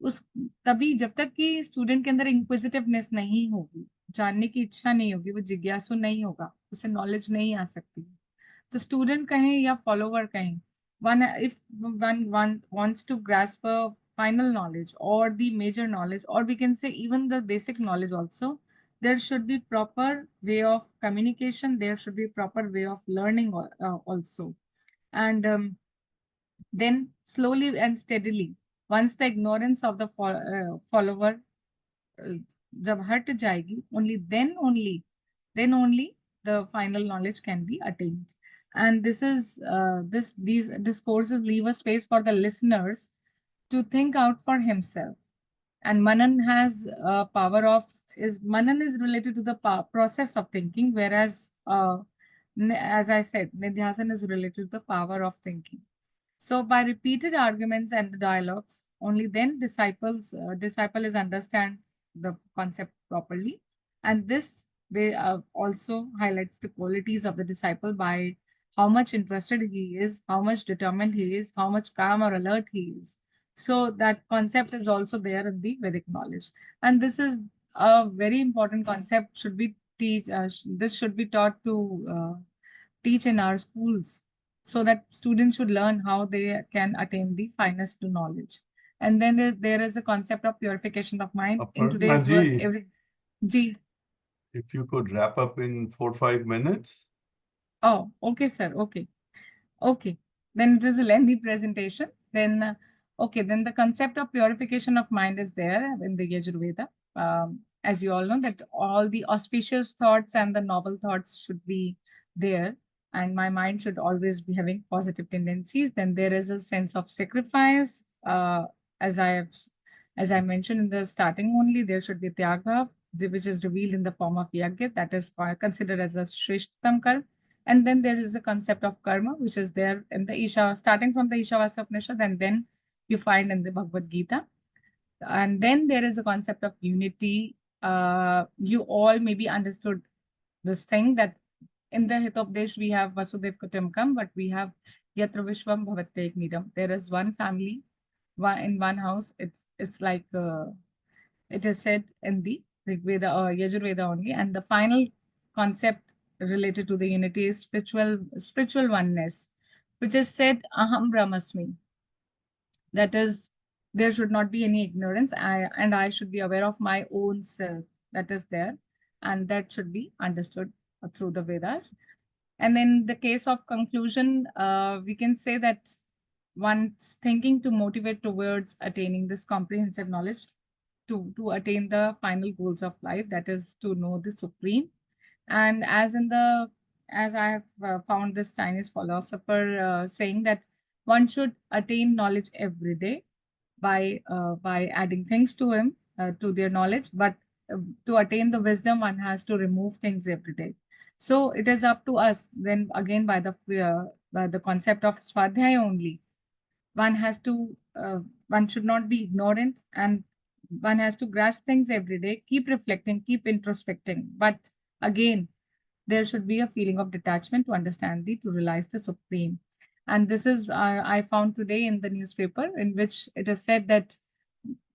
उस तभी जब तक कि स्टूडेंट के अंदर इंक्विजिटिवनेस नहीं होगी, जानने की इच्छा नहीं होगी, वो जिज्ञासु नहीं होगा, उसे नॉलेज नहीं आ सकती. तो स्टूडेंट कहें या फॉलोवर कहें, one if one wants to grasp a final knowledge or the major knowledge, or we can say even the basic knowledge also, there should be proper way of communication, there should be proper way of learning also. And then slowly and steadily, once the ignorance of the follower uh, जब हट जाएगी, only the final knowledge can be attained. And this is these discourses leave a space for the listeners to think out for himself. And Manan has power of is Manan is related to the process of thinking, whereas as I said, Nidhyasan is related to the power of thinking. So by repeated arguments and dialogues, only then disciple is understand the concept properly. And this way also highlights the qualities of the disciple by how much interested he is, how much determined he is, how much calm or alert he is. So that concept is also there in the Vedic knowledge. And this is a very important concept, should be this should be taught to teach in our schools, so that students should learn how they can attain the finest to knowledge. And then there is a concept of purification of mind. In Aparna today's world, ji, every G. if you could wrap up in 4 5 minutes. Oh, okay, sir. Okay. Okay, then it is a lengthy presentation. Then, okay, then the concept of purification of mind is there in the Yajurveda. As you all know, that all the auspicious thoughts and the noble thoughts should be there, and my mind should always be having positive tendencies. Then there is a sense of sacrifice. As I have, as I mentioned in the starting only, there should be tyag, which is revealed in the form of yagya, that is considered as a shreshtam karma. And then there is a concept of karma, which is there in the Isha, starting from the Ishavasya Upanishad, and then you find in the Bhagavad Gita. And then there is a concept of unity. You all maybe understood this thing that in the Hitopdesh we have Vasudev Kutumbakam, but we have Yatra Vishwam Bhavatyek Nidam. There is one family, in one house. It's like it is said in the Rig Veda or Yajurveda only. And the final concept related to the unity is spiritual oneness, which is said Aham Brahmasmi. That is, there should not be any ignorance. I should be aware of my own self. That is there, and that should be understood through the Vedas. And in the case of conclusion, we can say that one's thinking to motivate towards attaining this comprehensive knowledge to attain the final goals of life, that is to know the supreme. And as I have found this Chinese philosopher saying that one should attain knowledge every day by adding things to him to their knowledge, but to attain the wisdom one has to remove things every day. So it is up to us then again by the concept of swadhyaya only. One has to one should not be ignorant, and one has to grasp things every day, keep reflecting, keep introspecting. But again, there should be a feeling of detachment to understand to realize the supreme. And this is I found today in the newspaper, in which it is said that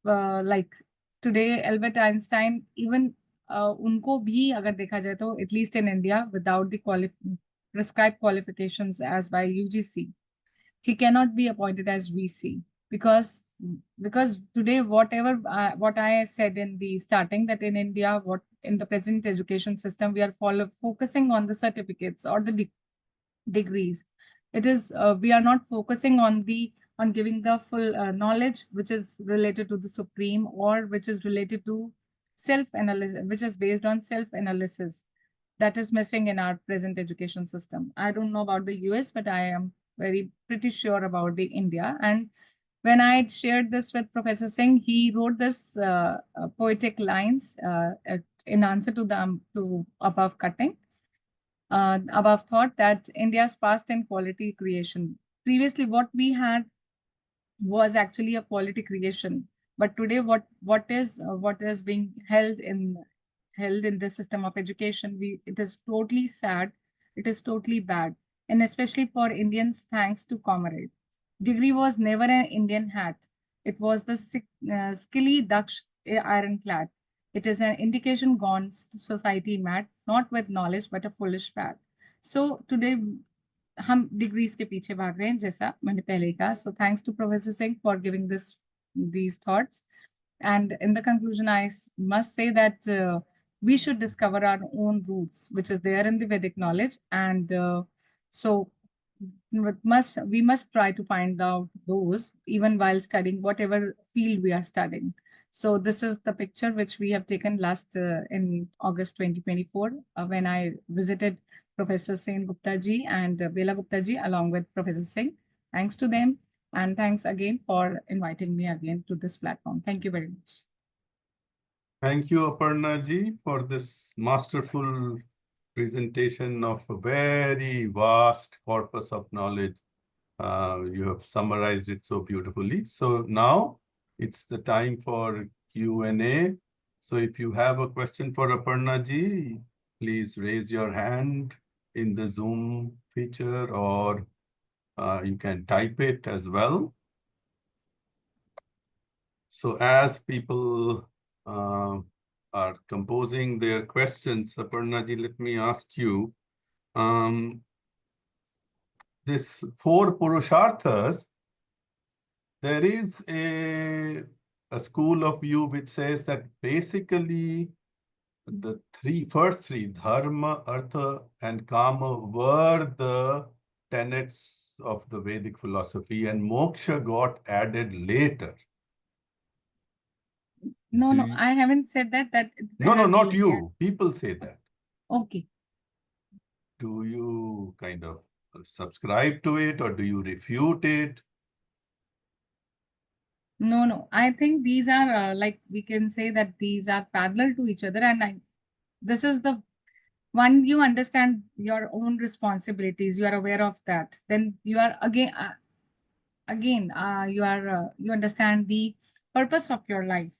like today Albert Einstein, even unko bhi agar dekha jaye to, at least in India, without the prescribed qualifications as by UGC, he cannot be appointed as VC, because today whatever what I said in the starting, that in India what in the present education system, we are focusing on the certificates or the degrees. It is we are not focusing on the on giving the full knowledge which is related to the supreme, or which is related to self analysis, which is based on self analysis. That is missing in our present education system. I don't know about the US, but I am very pretty sure about the India. And when I shared this with Professor Singh, he wrote this poetic lines in answer to the to above cutting, above thought, that India's past in quality creation. Previously, what we had was actually a quality creation, but today, what is being held in the system of education, we it is totally sad. It is totally bad, and especially for Indians, thanks to comrade. Degree was never an Indian hat. It was the skilly Daksh ironclad. It is an indication gone to society mad, not with knowledge, but a foolish fad. So today हम degrees के पीछे भाग रहे हैं, जैसा मैंने पहले ही कहा. So thanks to Professor Singh for giving these thoughts. And in the conclusion, I must say that we should discover our own roots, which is there in the Vedic knowledge. And so we must try to find out those even while studying whatever field we are studying. So this is the picture which we have taken last in August 2024 when I visited Professor Sen Gupta ji and Bela Gupta ji along with Professor Singh. Thanks to them, and thanks again for inviting me again to this platform. Thank you very much. Thank you, Aparna ji, for this masterful presentation of a very vast corpus of knowledge. You have summarized it so beautifully. So now it's the time for Q&A. So if you have a question for Aparna ji, please raise your hand in the Zoom feature, or you can type it as well. So as people are composing their questions, Aparna ji, let me ask you, this 4 Purusharthas, there is a school of view which says that basically the first three, Dharma, Artha, and Kama, were the tenets of the Vedic philosophy, and Moksha got added later. No, I haven't said that. No, not you. People say that. Okay. Do you kind of subscribe to it, or do you refute it? No. I think these are like we can say that these are parallel to each other, and this is the one you understand your own responsibilities. You are aware of that. Then you are you understand the purpose of your life.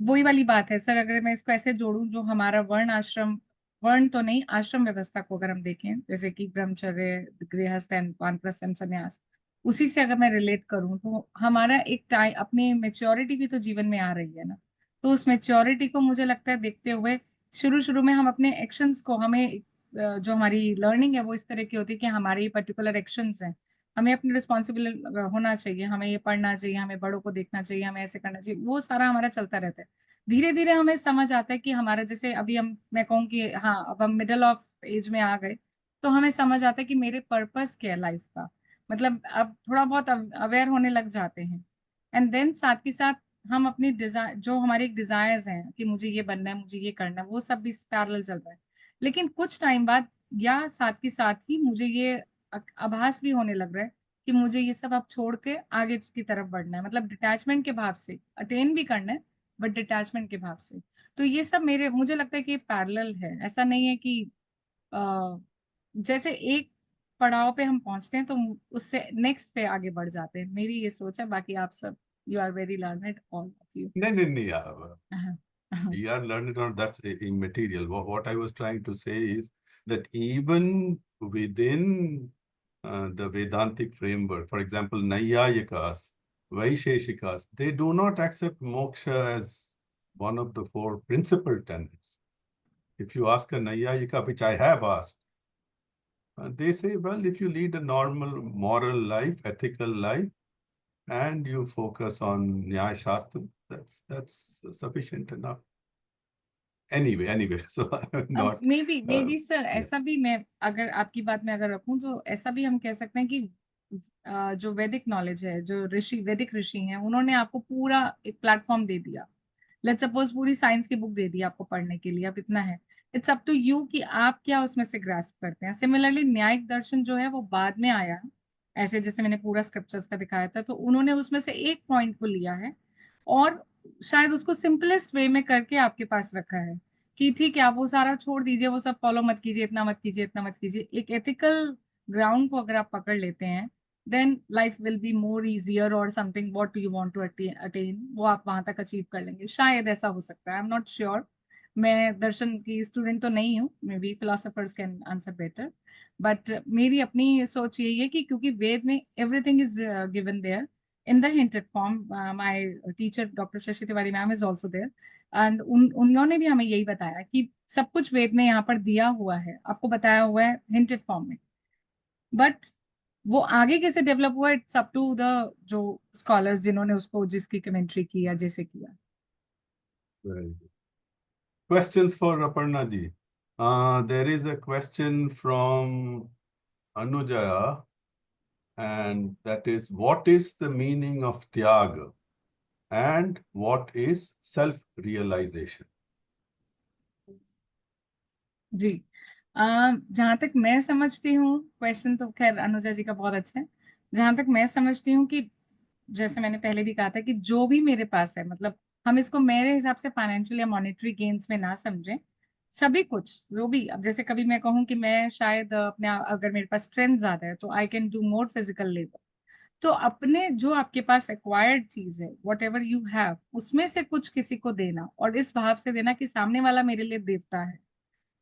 वही वाली बात है sir. अगर मैं इसको ऐसे जोड़ूं, जो हमारा वर्ण तो नहीं, आश्रम व्यवस्था को अगर हम देखें, जैसे कि ब्रह्मचर्य, गृहस्थ एंड वानप्रस्थ एंड संन्यास, उसी से अगर मैं रिलेट करूं, तो हमारा एक टाइम, अपनी मेच्योरिटी भी तो जीवन में आ रही है ना. तो उस मेच्योरिटी को मुझे लगता है देखते हुए, शुरू शुरू में हम अपने एक्शंस को, हमें जो हमारी लर्निंग है वो इस तरह की होती है कि हमारे ये पर्टिकुलर एक्शंस हैं, हमें अपनी रिस्पॉन्सिबल होना चाहिए, हमें ये पढ़ना चाहिए, हमें बड़ों को देखना चाहिए, हमें ऐसे करना चाहिए, वो सारा हमारा चलता रहता है. धीरे धीरे हमें समझ आता है कि हमारा, जैसे अभी मैं कहूँ कि हाँ, अब हम मिडिल ऑफ एज में आ गए, तो हमें समझ आता है कि मेरे पर्पस क्या है लाइफ का. मतलब अब थोड़ा बहुत अवेयर होने लग जाते हैं. एंड देन साथ के साथ हम अपनी डिजायर, जो हमारे डिजायर्स हैं कि मुझे ये बनना है, मुझे ये करना है, वो सब भी पैरेलल चल रहा है. लेकिन कुछ टाइम बाद, या साथ के साथ ही, मुझे ये आभास भी होने लग रहा है कि मुझे ये सब अब छोड़ के आगे की तरफ बढ़ना है. मतलब डिटैचमेंट के भाव से अटेन भी करना है, बट डिटैचमेंट के भाव से. तो ये सब मुझे लगता है कि पैरेलल है. ऐसा नहीं है कि जैसे एक पड़ाव पे हम पहुंचते हैं तो उससे नेक्स्ट पे आगे बढ़ जाते हैं. मेरी ये सोच है. बाकी आप सब, you are very learned, all of you. नहीं, you are learned, or that's immaterial. What I was trying to say is that even within the Vedantic framework, for example, Naiyayikas, Vaisheshikas, they do not accept moksha as one of the 4 principal tenets. If you ask a Naiyayika, which I have asked, they say, well, if you lead a normal moral life, ethical life, and you focus on Nyaya Shastra, that's sufficient enough. anyway, so अब not, may be sir yeah. ऐसा भी, मैं अगर आपकी बात में अगर रखूं तो ऐसा भी हम कह सकते हैं कि जो वैदिक नॉलेज है, जो ऋषि वैदिक ऋषि हैं, उन्होंने आपको पूरा एक प्लेटफॉर्म दे दिया। लेट्स सपोज पूरी साइंस की बुक दे दी आपको पढ़ने के लिए, अब इतना है। इट्स अप टू यू कि आप क्या उसमें से ग्रास्प करते हैं। सिमिलरली न्यायिक दर्शन जो है वो बाद में आया है, ऐसे जैसे मैंने पूरा स्क्रिप्चर्स का दिखाया था, तो उन्होंने उसमें से एक पॉइंट को लिया है और शायद उसको सिंपलेस्ट वे में करके आपके पास रखा है कि ठीक है, आप वो सारा छोड़ दीजिए, वो सब फॉलो मत कीजिए, इतना मत कीजिए, इतना मत कीजिए। एक एथिकल ग्राउंड को अगर आप पकड़ लेते हैं, then life will be more easier, और something what you want to attain वो आप वहां तक अचीव कर लेंगे। शायद ऐसा हो सकता है, आई एम नॉट श्योर। मैं दर्शन की स्टूडेंट तो नहीं हूँ, may be philosophers can answer better. But मेरी अपनी सोच यही है कि क्योंकि वेद में everything is given there in the hinted form. My teacher Dr. Shashi Tiwari ma'am is also there, and उन्होंने भी हमें यही बताया कि सब कुछ वेद में यहाँ पर दिया हुआ है, आपको बताया हुआ है हिंटेड फॉर्म में। बट वो आगे कैसे डेवलप हुआ, इट्स अप टू द जो स्कॉलर्स जिन्होंने उसको जिसकी कमेंट्री की या जैसे किया। Very good. Questions for Aparna ji. There is a question from Anujaya, and that is, what is the meaning of Tyaga and what is self-realization? जी, जहां तक मैं समझती हूँ, क्वेश्चन तो खैर अनुजा जी का बहुत अच्छा है। जहां तक मैं समझती हूँ कि जैसे मैंने पहले भी कहा था कि जो भी मेरे पास है, मतलब हम इसको मेरे हिसाब से फाइनेंशियल या मॉनेटरी गेन्स में ना समझें। सभी कुछ जो भी, अब जैसे कभी मैं कहूँ कि मैं शायद अपने अगर मेरे पास स्ट्रेंथ ज्यादा है तो I can do more physical labour. तो अपने जो आपके पास एक्वायर्ड चीज है, वट एवर यू हैव, उसमें से कुछ किसी को देना, और इस भाव से देना कि सामने वाला मेरे लिए देवता है।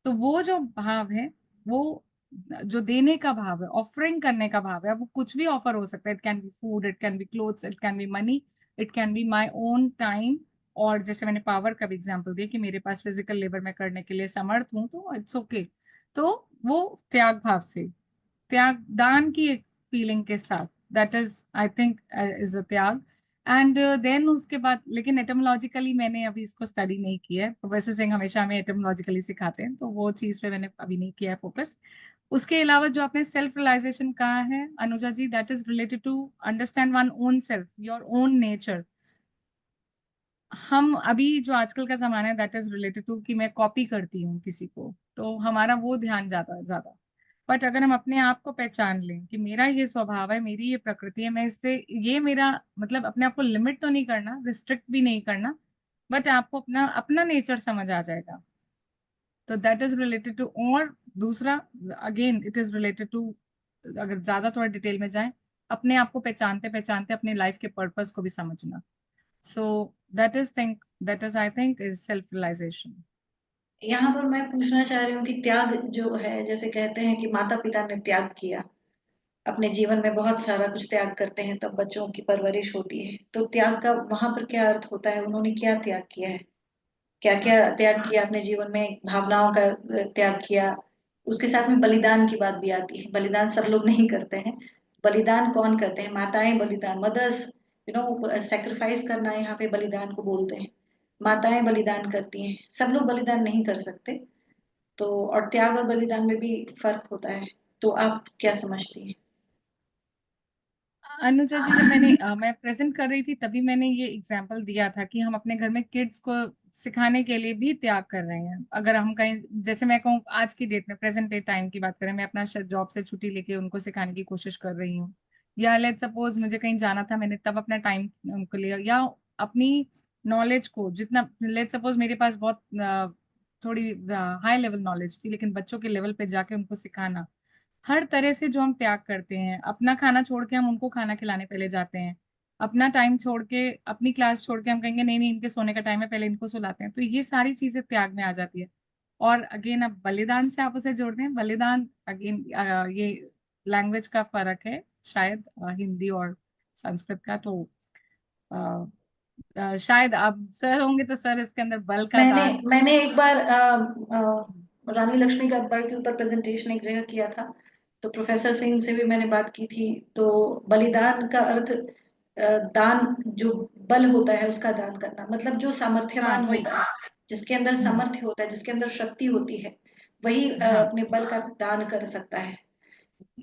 तो वो जो भाव है, वो जो देने का भाव है, ऑफरिंग करने का भाव है, वो कुछ भी ऑफर हो सकता है। It can be food, it can be clothes, it can be money, it can be my own time. और जैसे मैंने पावर का भी एग्जाम्पल दिया कि मेरे पास फिजिकल लेबर में करने के लिए समर्थ हूँ, तो इट्स ओके। तो वो त्याग भाव से, त्याग दान की एक फीलिंग के साथ, that is I think is a त्याग। एंड देन उसके बाद, लेकिन एटमोलॉजिकली मैंने अभी इसको स्टडी नहीं किया है। प्रोफेसर सिंह हमेशा हमें एटमोलॉजिकली सिखाते हैं, तो वो चीज पे मैंने अभी नहीं किया है फोकस। उसके अलावा जो आपने सेल्फ रियलाइजेशन कहा है Anuja ji, that is related to understand one own self, your own nature. हम अभी जो आजकल का जमाना है, दैट इज रिलेटेड टू कि मैं कॉपी करती हूँ किसी को, तो हमारा वो ध्यान जाता है ज्यादा। बट अगर हम अपने आप को पहचान लें कि मेरा ये स्वभाव है, मेरी ये प्रकृति है, मैं इससे, ये मेरा मतलब, अपने आप को लिमिट तो नहीं करना, रिस्ट्रिक्ट भी नहीं करना, बट आपको अपना अपना नेचर समझ आ जाएगा। तो दैट इज रिलेटेड टू। और दूसरा, again it is related to, अगर ज्यादा थोड़ा डिटेल में जाए, अपने आप को पहचानते पहचानते अपने लाइफ के पर्पस को भी समझना। So that is I think is self realization. यहाँ पर मैं पूछना चाह रही हूँ कि त्याग जो है, जैसे कहते हैं कि माता पिता ने त्याग किया, अपने जीवन में बहुत सारा कुछ त्याग करते हैं तब बच्चों की परवरिश होती है, तो त्याग का वहां पर क्या अर्थ होता है? उन्होंने क्या त्याग किया है? क्या क्या त्याग किया अपने जीवन में? भावनाओं का त्याग किया, उसके साथ में बलिदान की बात भी आती है। बलिदान सब लोग नहीं करते हैं। बलिदान कौन करते हैं? माताएं बलिदान, मदर्स, सेक्रीफाइस करना, यहाँ पे बलिदान को बोलते हैं। माताएं बलिदान करती हैं, सब लोग बलिदान नहीं कर सकते। तो और त्याग और बलिदान में भी फर्क होता है, तो आप क्या समझती हैं? अनुजा जी, जब मैं प्रेजेंट कर रही थी तभी मैंने ये एग्जाम्पल दिया था कि हम अपने घर में किड्स को सिखाने के लिए भी त्याग कर रहे हैं। अगर हम कहीं, जैसे मैं कहूँ आज की डेट में, प्रेजेंट डे टाइम की बात करें, मैं अपना जॉब से छुट्टी लेके उनको सिखाने की कोशिश कर रही हूँ, या लेट सपोज मुझे कहीं जाना था, मैंने तब अपना टाइम उनको लिया, या अपनी नॉलेज को जितना, लेट सपोज मेरे पास बहुत थोड़ी हाई लेवल नॉलेज थी, लेकिन बच्चों के लेवल पे जाके उनको सिखाना। हर तरह से जो हम त्याग करते हैं, अपना खाना छोड़ के हम उनको खाना खिलाने पहले जाते हैं, अपना टाइम छोड़ के, अपनी क्लास छोड़ के हम कहेंगे नहीं नहीं इनके सोने का टाइम है, पहले इनको सुलाते हैं, तो ये सारी चीजें त्याग में आ जाती है। और अगेन अब बलिदान से आप उसे जोड़ दें, बलिदान अगेन ये लैंग्वेज का फर्क है शायद, हिंदी और संस्कृत का। तो अ, शायद आप सर होंगे तो सर इसके अंदर बल का मैंने दान। मैंने एक बार रानी लक्ष्मीबाई के ऊपर प्रेजेंटेशन एक जगह किया था, तो प्रोफेसर सिंह से भी मैंने बात की थी। तो बलिदान का अर्थ दान, जो बल होता है उसका दान करना, मतलब जो हाँ सामर्थ्यवान वही। होता है, जिसके अंदर हम्म, सामर्थ्य होता है, जिसके अंदर शक्ति होती है, वही हाँ अपने बल का दान कर सकता है।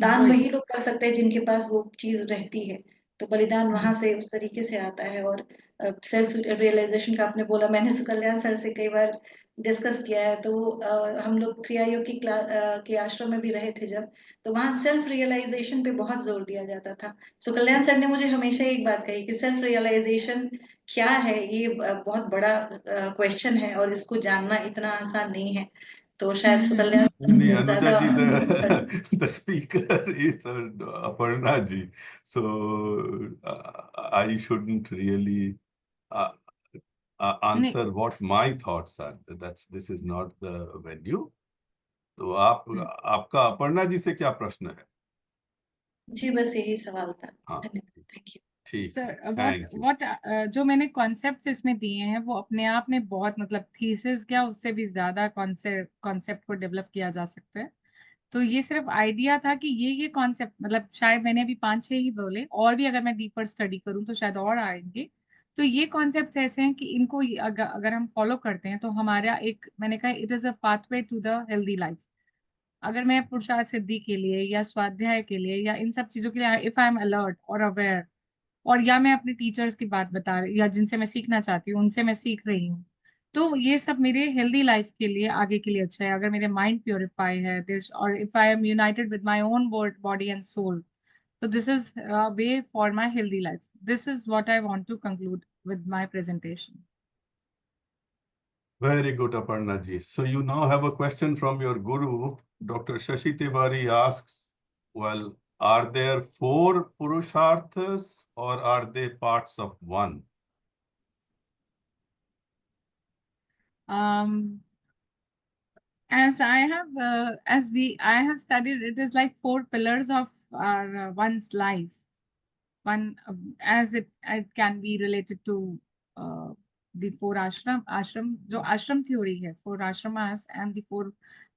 दान वही। वही लोग कर सकते हैं जिनके पास वो चीज रहती है। तो बलिदान वहां हम्म, से उस तरीके से आता है। और सेल्फ रियलाइजेशन का आपने बोला, मैंने सुकल्याण सर से कई बार डिस्कस किया है। तो हम लोग क्रियायोग की क्लास के आश्रम में भी रहे थे जब, तो वहाँ सेल्फ रियलाइजेशन पे बहुत जोर दिया जाता था। सुकल्याण सर ने मुझे हमेशा एक बात कही कि सेल्फ रियलाइजेशन क्या है, ये बहुत बड़ा क्वेश्चन है और इसको जानना इतना आसान नहीं है। तो शायद हम्म। सुकल्याण Nee, सर Anuja ज्यादा ji, कर the speaker is Aparna ji. So I shouldn't really uh, नहीं answer what my thoughts are. This is not the venue. तो आपका अपर्णा जी से क्या प्रश्न है? जी, बस यही सवाल था। हाँ, धन्यवाद, थैंक यू। ठीक है, sir what thank you. What जो मैंने कॉन्सेप्ट्स इसमें दिए हैं वो अपने आप में बहुत मतलब थीसिस क्या उससे भी ज्यादा कॉन्सेप्ट को डेवलप किया जा सकता है। तो ये सिर्फ आइडिया था कि ये कॉन्सेप्ट मतलब शायद मैंने अभी 5-6 ही बोले, और भी अगर मैं डीपर स्टडी करूं तो शायद और आएंगे। तो ये कॉन्सेप्ट ऐसे हैं कि इनको अगर हम फॉलो करते हैं तो हमारा एक, मैंने कहा it is a pathway to the healthy life. अगर मैं पुरुषार्थ सिद्धि के लिए या स्वाध्याय के लिए या इन सब चीजों के लिए इफ आई एम अलर्ट और अवेयर, और या मैं अपने टीचर्स की बात बता रही या जिनसे मैं सीखना चाहती हूँ उनसे मैं सीख रही हूँ, तो ये सब मेरे हेल्दी लाइफ के लिए आगे के लिए अच्छा है। अगर मेरे माइंड प्योरीफाई है और if I am united with my own body and soul, तो this is way for my healthy life. This is what I want to conclude with my presentation. Very good, Aparna ji. So you now have a question from your guru. Dr. Shashi Tiwari asks, well, are there four Purusharthas or are they parts of one? um as I have I have studied, it is like four pillars of our one's life. One as it can be related to uh, the four ashram जो ashram theory है, four ashramas and the four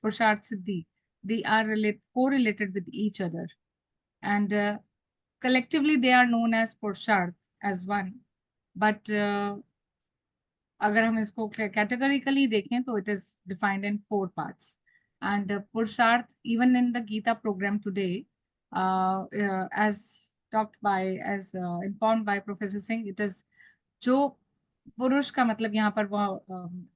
pursarth siddhi, they are correlated with each other, and collectively they are known as pursarth as one. But अगर हम इसको categorically देखें तो it is defined in four parts. And Pursarth, even in the Gita program today, as informed by Professor Singh, it is जो पुरुष का मतलब यहाँ पर वो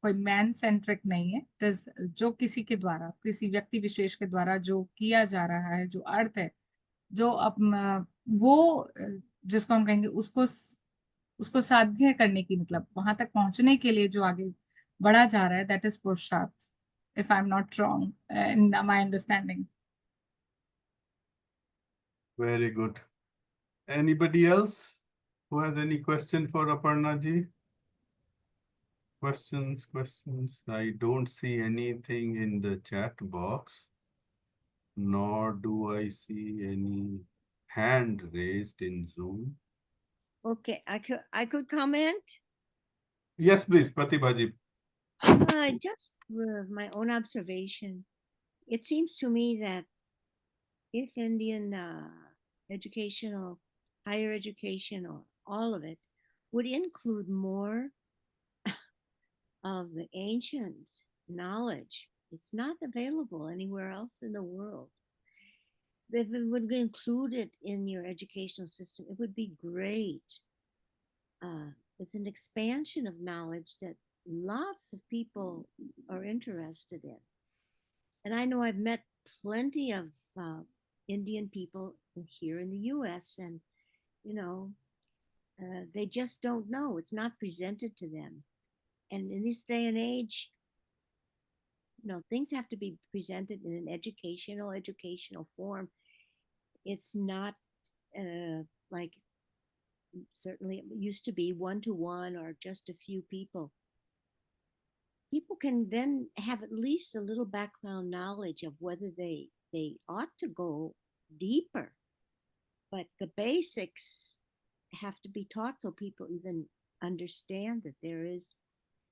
कोई मैन सेंट्रिक नहीं है। इट इज जो किसी के द्वारा, किसी व्यक्ति विशेष के द्वारा जो किया जा रहा है, जो अर्थ है, जो वो जिसको हम कहेंगे उसको साध्य करने की, मतलब वहां तक पहुंचने के लिए जो आगे बढ़ा जा रहा है, दैट इज पुरुषार्थ, if I am not wrong in my understanding. Very good. Anybody else who has any question for Aparna ji? Questions. I don't see anything in the chat box, nor do I see any hand raised in Zoom. Okay, I could comment. Yes, please, Pratibha ji. Just with my own observation, it seems to me that if Indian educational, higher education, or all of it would include more of the ancient knowledge, it's not available anywhere else in the world. If it would include it in your educational system, it would be great. It's an expansion of knowledge that lots of people are interested in. And I know I've met plenty of Indian people here in the US, and you know, they just don't know. It's not presented to them. And in this day and age, things have to be presented in an educational form. It's not like certainly it used to be one-to-one or just a few people. People can then have at least a little background knowledge of whether they ought to go deeper. But the basics have to be taught so people even understand that there is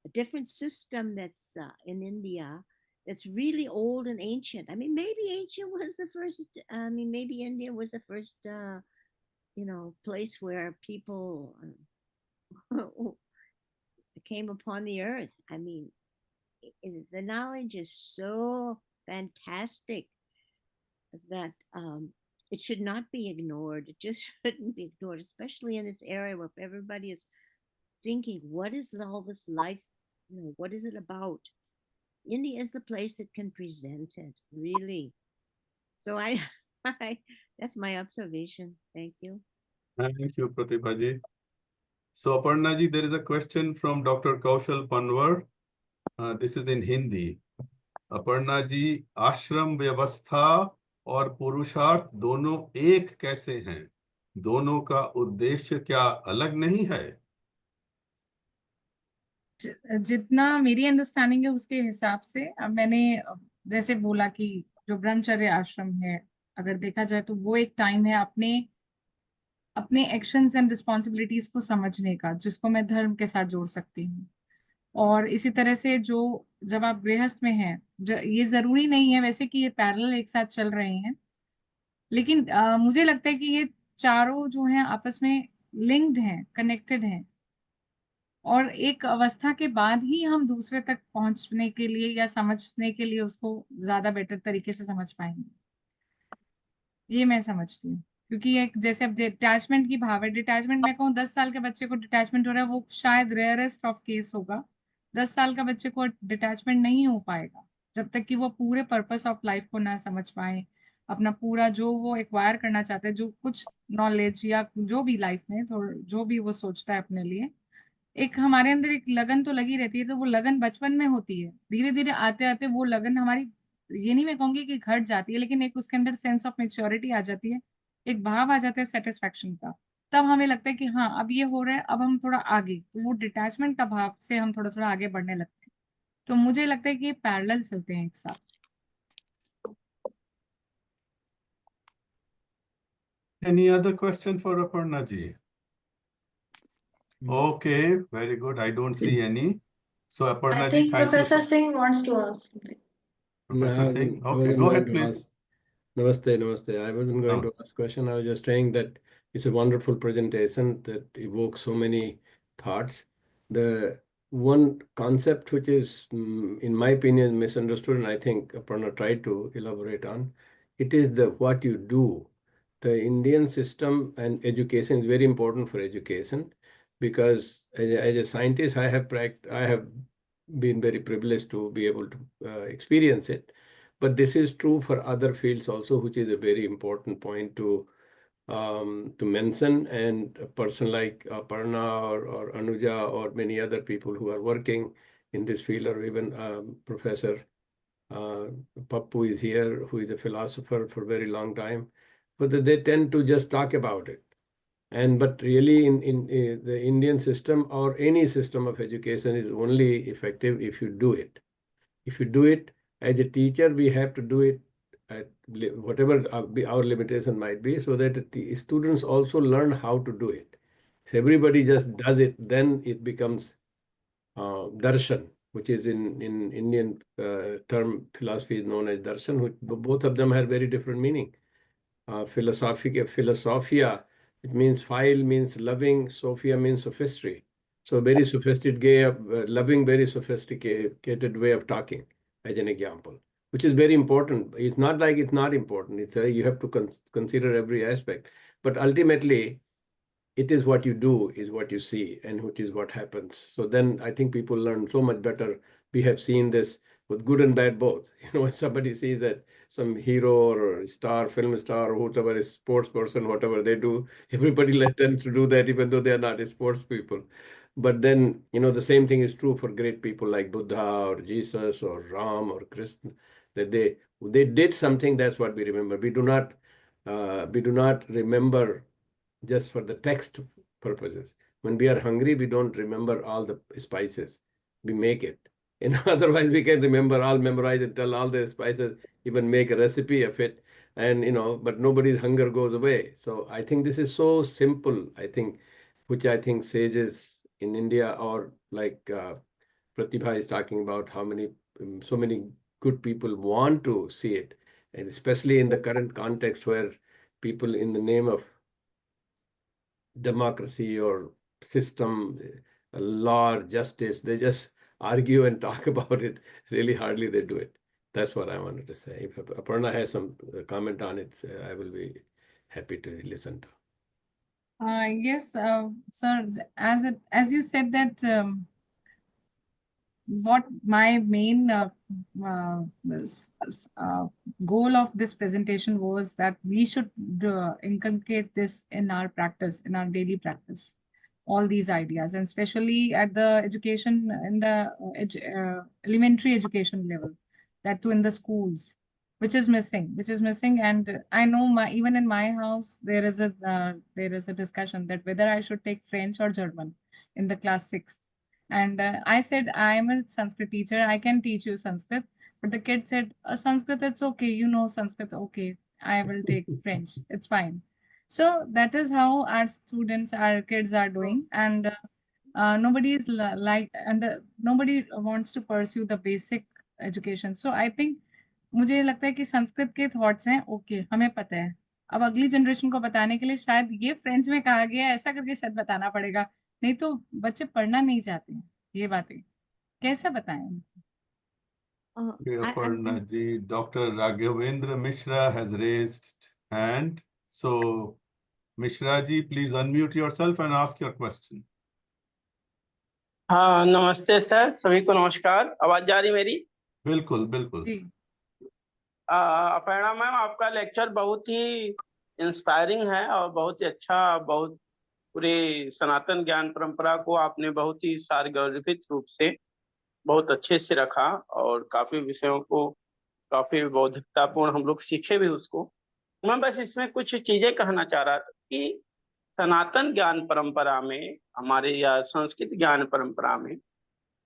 a different system that's in India that's really old and ancient. I mean, maybe ancient was the first. I mean, maybe India was the first, place where people came upon the earth. I mean, the knowledge is so fantastic that it should not be ignored. It just shouldn't be ignored, especially in this area where everybody is thinking, what is all this life? What is it about? India is the place that can present it, really. So that's my observation. Thank you. Thank you, Pratibha ji. So, Aparna ji, there is a question from Dr. Kaushal Panwar. This is in Hindi. Aparna ji, आश्रम व्यवस्था और पुरुषार्थ दोनों एक कैसे हैं? दोनों का उद्देश्य क्या अलग नहीं है? जितना मेरी अंडरस्टैंडिंग है उसके हिसाब से, अब मैंने जैसे बोला कि जो ब्रह्मचर्य आश्रम है, अगर देखा जाए तो वो एक टाइम है अपने अपने एक्शंस एंड रिस्पॉन्सिबिलिटीज को समझने का, जिसको मैं धर्म के साथ जोड़ सकती हूँ। और इसी तरह से जो जब आप गृहस्थ में हैं, ये जरूरी नहीं है वैसे कि ये पैरेलल एक साथ चल रहे हैं, लेकिन मुझे लगता है कि ये चारों जो हैं आपस में लिंक्ड हैं, कनेक्टेड हैं, और एक अवस्था के बाद ही हम दूसरे तक पहुंचने के लिए या समझने के लिए उसको ज्यादा बेटर तरीके से समझ पाएंगे। ये मैं समझती हूँ, क्योंकि एक जैसे अब डिटैचमेंट की भाव है, डिटैचमेंट मैं कहूँ 10 साल के बच्चे को डिटैचमेंट हो रहा है, वो शायद रेयरेस्ट ऑफ केस होगा। 10 साल का बच्चे को डिटैचमेंट नहीं हो पाएगा जब तक कि वो पूरे पर्पस ऑफ लाइफ को ना समझ पाए, अपना पूरा जो वो एक्वायर करना चाहते हैं, जो कुछ नॉलेज या जो भी लाइफ में जो भी वो सोचता है अपने लिए, एक हमारे अंदर एक लगन तो लगी रहती है। तो वो लगन बचपन में होती है, धीरे धीरे आते आते वो लगन हमारी, ये नहीं मैं कहूंगी कि घट जाती है, लेकिन एक उसके अंदर सेंस ऑफ मेच्योरिटी आ जाती है, एक भाव आ जाता है सेटिस्फैक्शन का। तब हमें लगता है कि हाँ अब ये हो रहा है, अब हम थोड़ा आगे, तो वो डिटैचमेंट का भाव से हम थोड़ा थोड़ा आगे बढ़ने लगते हैं। तो मुझे लगता है कि ये पैरेलल चलते हैं एक साथ। Any other question for Aparna ji? Okay, very good. I don't see any. So, I Aparna ji, think thank you. Professor Singh wants to ask something. Professor Singh, I okay, wasn't go going ahead, to please. ask. Namaste, namaste. I wasn't going to ask question. I was just saying that it's a wonderful presentation that evokes so many thoughts. The one concept which is, in my opinion, misunderstood, and I think Aparna tried to elaborate on, it is the what you do. The Indian system and education is very important for education, because as a scientist, I have been very privileged to be able to experience it. But this is true for other fields also, which is a very important point to mention. And a person like Aparna or Anuja or many other people who are working in this field, or even Professor Pappu is here, who is a philosopher for a very long time, but they tend to just talk about it. But really, in the Indian system or any system of education is only effective if you do it. If you do it as a teacher, we have to do it at whatever our limitation might be, so that the students also learn how to do it. If everybody just does it, then it becomes darshan, which is in Indian term philosophy is known as darshan, which both of them have very different meaning. Philosophia, it means file, means loving, Sophia means sophistry. So very sophisticated, loving, very sophisticated way of talking, as an example, which is very important. It's not like it's not important. It's you have to consider every aspect. But ultimately, it is what you do is what you see, and which is what happens. So then I think people learn so much better. We have seen this with good and bad both. When somebody sees that some hero or star, film star, or whoever is sports person, whatever they do, everybody tends to do that, even though they are not sports people. But then, the same thing is true for great people like Buddha or Jesus or Ram or Krishna, that they did something. That's what we remember. We do not remember just for the text purposes. When we are hungry, we don't remember all the spices. We make it. Otherwise we can memorize and tell all the spices, even make a recipe of it. But nobody's hunger goes away. So I think this is so simple, which I think sages in India, or like Pratibha is talking about, so many good people want to see it. And especially in the current context where people, in the name of democracy or system, law, or justice, they just argue and talk about it. Really, hardly they do it. That's what I wanted to say. If Aparna has some comment on it, I will be happy to listen to. Yes, sir. As you said that what my main goal of this presentation was that we should inculcate this in our practice, in our daily practice, all these ideas, and especially at the education in the elementary education level, that too in the schools, which is missing. And I know even in my house there is a discussion that whether I should take French or German in the class 6th. And I said, I am a Sanskrit teacher. I can teach you Sanskrit. But the kid said, Sanskrit, it's okay. You know Sanskrit. Okay, I will take French. It's fine. So that is how our students, our kids are doing. And nobody is nobody wants to pursue the basic education. So I think मुझे लगता है कि संस्कृत के thoughts हैं okay, हमें पता है. अब अगली जनरेशन को बताने के लिए शायद ये फ्रेंच में कहा गया है ऐसा करके शायद बताना पड़ेगा, नहीं तो बच्चे पढ़ना नहीं चाहते हैं. ये बातें कैसे बताएं? Okay, Aparna ji, Dr. Raghavendra Mishra has raised hand. So, Mishra ji, please unmute yourself and ask your question. हाँ नमस्ते सर, सभी को नमस्कार. आवाज जा रही मेरी? बिल्कुल बिल्कुल. जी. अपर्णा मैम, आपका लेक्चर बहुत ही इंस्पायरिंग है और बहुत ही अच्छा, बहुत पूरे सनातन ज्ञान परंपरा को आपने बहुत ही सारगर्भित रूप से बहुत अच्छे से रखा और काफी विषयों को काफी बौद्धिकतापूर्ण हम लोग सीखे भी उसको. मैं बस इसमें कुछ चीजें कहना चाह रहा था कि सनातन ज्ञान परंपरा में हमारे या संस्कृत ज्ञान परंपरा में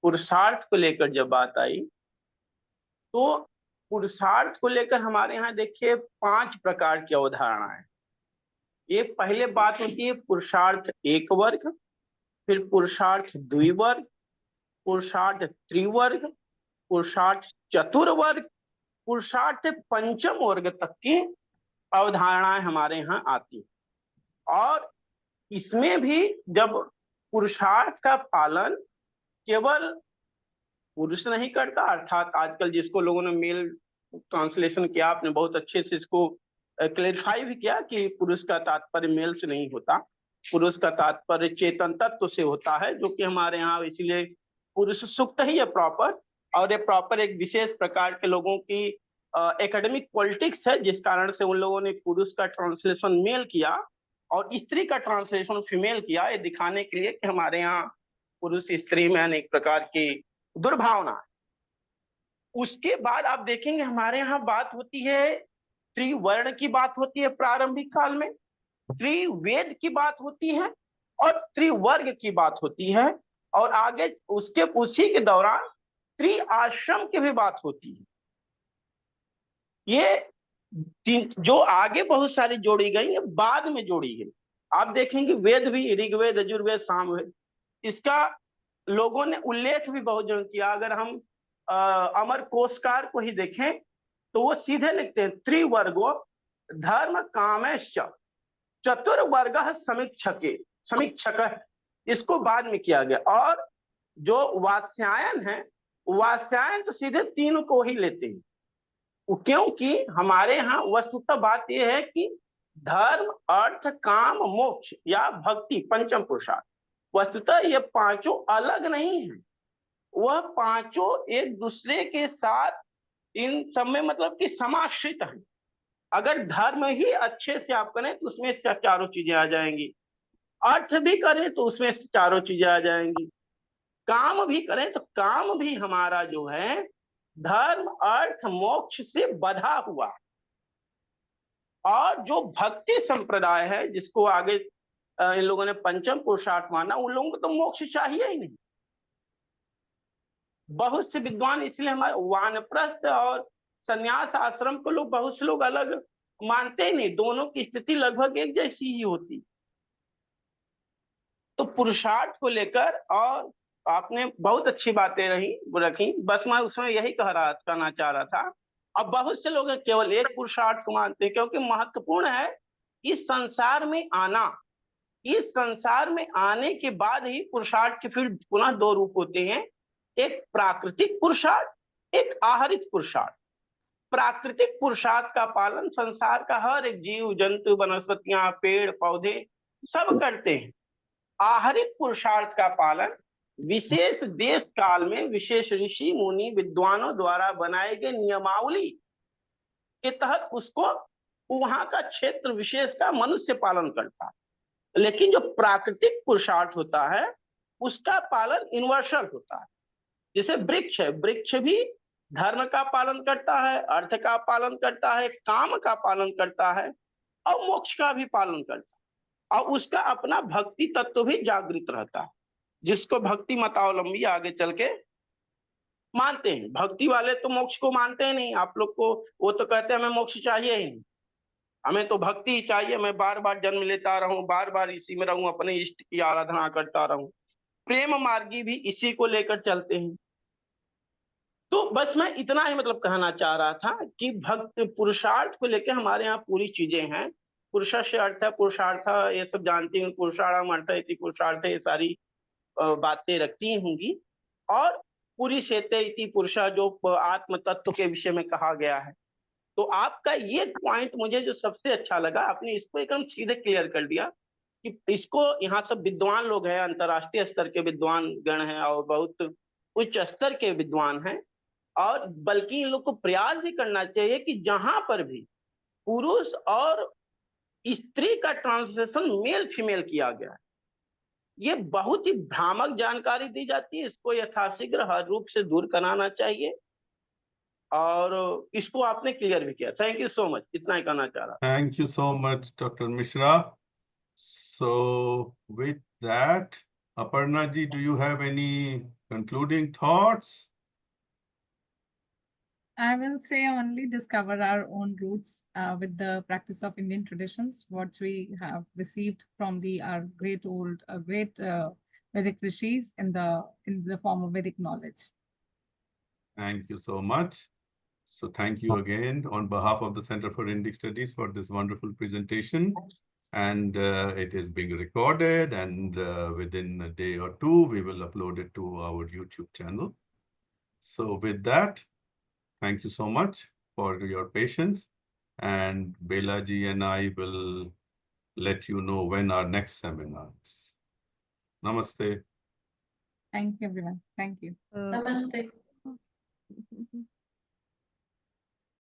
पुरुषार्थ को लेकर जब बात आई तो पुरुषार्थ को लेकर हमारे यहाँ देखिए 5 प्रकार की अवधारणा है. ये पहले बात होती है पुरुषार्थ एक वर्ग, फिर पुरुषार्थ द्विवर्ग, पुरुषार्थ त्रिवर्ग, पुरुषार्थ चतुर्वर्ग, पुरुषार्थ पंचम वर्ग तक की अवधारणाएं हमारे यहाँ आती. और इसमें भी जब पुरुषार्थ का पालन केवल पुरुष नहीं करता, अर्थात आजकल जिसको लोगों ने मेल ट्रांसलेशन किया, आपने बहुत अच्छे से इसको क्लेरिफाई भी किया कि पुरुष का तात्पर्य मेल से नहीं होता, पुरुष का तात्पर्य चेतन तत्व से होता है, जो कि हमारे यहाँ इसलिए पुरुष सूक्त ही है प्रॉपर. और ये प्रॉपर एक विशेष प्रकार के लोगों की एकेडमिक पॉलिटिक्स है, जिस कारण से उन लोगों ने पुरुष का ट्रांसलेशन मेल किया और स्त्री का ट्रांसलेशन फीमेल किया, ये दिखाने के लिए कि हमारे यहाँ पुरुष स्त्री में अनेक प्रकार की दुर्भावना. उसके बाद आप देखेंगे हमारे यहाँ बात होती है त्रिवर्ण की बात होती है प्रारंभिक काल में, त्रिवेद की बात होती है और त्रिवर्ग की बात होती है, और आगे उसके उसी के दौरान त्रिआश्रम की भी बात होती है. ये जो आगे बहुत सारी जोड़ी गई है, बाद में जोड़ी गई. आप देखेंगे वेद भी, ऋग्वेद, यजुर्वेद, सामवेद, इसका लोगों ने उल्लेख भी बहुत जगह किया. अगर हम अमर कोशकार को ही देखें तो वो सीधे लिखते हैं त्रिवर्गो धर्म कामेश्च चतुर्वर्ग समीक्षक, इसको बाद में किया गया. और जो वात्स्यायन है, वात्स्यायन तो सीधे 3 को ही लेते हैं, क्योंकि हमारे यहाँ वस्तुतः बात यह है कि धर्म, अर्थ, काम, मोक्ष या भक्ति पंचम पुरुषार्थ, वस्तुतः ये 5 अलग नहीं है, वह 5 एक दूसरे के साथ इन सब में मतलब कि समाश्रित है. अगर धर्म ही अच्छे से आप करें तो उसमें से 4 चीजें आ जाएंगी, अर्थ भी करें तो उसमें से 4 चीजें आ जाएंगी, काम भी करें तो काम भी हमारा जो है धर्म, अर्थ, मोक्ष से बधा हुआ. और जो भक्ति संप्रदाय है, जिसको आगे इन लोगों ने पंचम पुरुषार्थ माना, उन लोगों को तो मोक्ष चाहिए ही नहीं. बहुत से विद्वान इसलिए हमारे वानप्रस्थ और संन्यास आश्रम को लोग, बहुत से लोग अलग मानते ही नहीं, दोनों की स्थिति लगभग एक जैसी ही होती. तो पुरुषार्थ को लेकर और आपने बहुत अच्छी बातें रखी, बस मैं उसमें यही कहना चाह रहा था. अब बहुत से लोग केवल एक पुरुषार्थ को मानते हैं, क्योंकि महत्वपूर्ण है इस संसार में आना. इस संसार में आने के बाद ही पुरुषार्थ के फिर पुनः 2 रूप होते हैं, एक प्राकृतिक पुरुषार्थ, एक आहरित पुरुषार्थ। प्राकृतिक पुरुषार्थ का पालन संसार का हर एक जीव जंतु, वनस्पतियां, पेड़ पौधे सब करते हैं। आहरित पुरुषार्थ का पालन विशेष देश काल में विशेष ऋषि मुनि विद्वानों द्वारा बनाए गए नियमावली के तहत उसको वहां का क्षेत्र विशेष का मनुष्य पालन करता है। लेकिन जो प्राकृतिक पुरुषार्थ होता है उसका पालन यूनिवर्सल होता है। जैसे वृक्ष है, वृक्ष भी धर्म का पालन करता है, अर्थ का पालन करता है, काम का पालन करता है और मोक्ष का भी पालन करता है, और उसका अपना भक्ति तत्व भी जागृत रहता है, जिसको भक्ति मतावलंबी आगे चल के मानते हैं। भक्ति वाले तो मोक्ष को मानते हैं नहीं। आप लोग को वो तो कहते हैं हमें मोक्ष चाहिए ही नहीं, हमें तो भक्ति ही चाहिए, मैं बार बार जन्म लेता रहूं, बार बार इसी में रहूं, अपने इष्ट की आराधना करता रहूं। प्रेम मार्गी भी इसी को लेकर चलते हैं। तो बस मैं इतना ही मतलब कहना चाह रहा था कि भक्त पुरुषार्थ को लेकर हमारे यहाँ पूरी चीजें हैं। पुरुष से अर्थ है पुरुषार्थ, ये सब जानती हूँ, पुरुषार्थम अर्थ इति पुरुषार्थ, ये सारी बातें रखती होंगी। और पूरी शेते इति पुरुषा, जो आत्म तत्व के विषय में कहा गया है। तो आपका ये पॉइंट मुझे जो सबसे अच्छा लगा, आपने इसको एकदम सीधे क्लियर कर दिया कि इसको यहाँ सब विद्वान लोग हैं, अंतर्राष्ट्रीय स्तर के विद्वान गण हैं और बहुत उच्च स्तर के विद्वान हैं, और बल्कि इन लोग को प्रयास भी करना चाहिए कि जहां पर भी पुरुष और स्त्री का ट्रांसलेशन मेल फीमेल किया गया है, ये बहुत ही भ्रामक जानकारी दी जाती है। इसको यथाशीघ्र हर रूप से दूर कराना चाहिए, और इसको आपने क्लियर भी किया। थैंक यू सो मच, इतना ही कहना चाह रहा। Thank you so much, Dr. Mishra. So with that, Aparna ji, do you have any concluding thoughts? I will say only discover our own roots with the practice of Indian traditions, what we have received from our great Vedic rishis in the form of Vedic knowledge. Thank you so much. So thank you again on behalf of the Center for Indic Studies for this wonderful presentation. And it is being recorded, and within a day or two, we will upload it to our YouTube channel. So with that, thank you so much for your patience, and Bela ji and I will let you know when our next seminar is. Namaste. Thank you, everyone. Thank you. नमस्ते।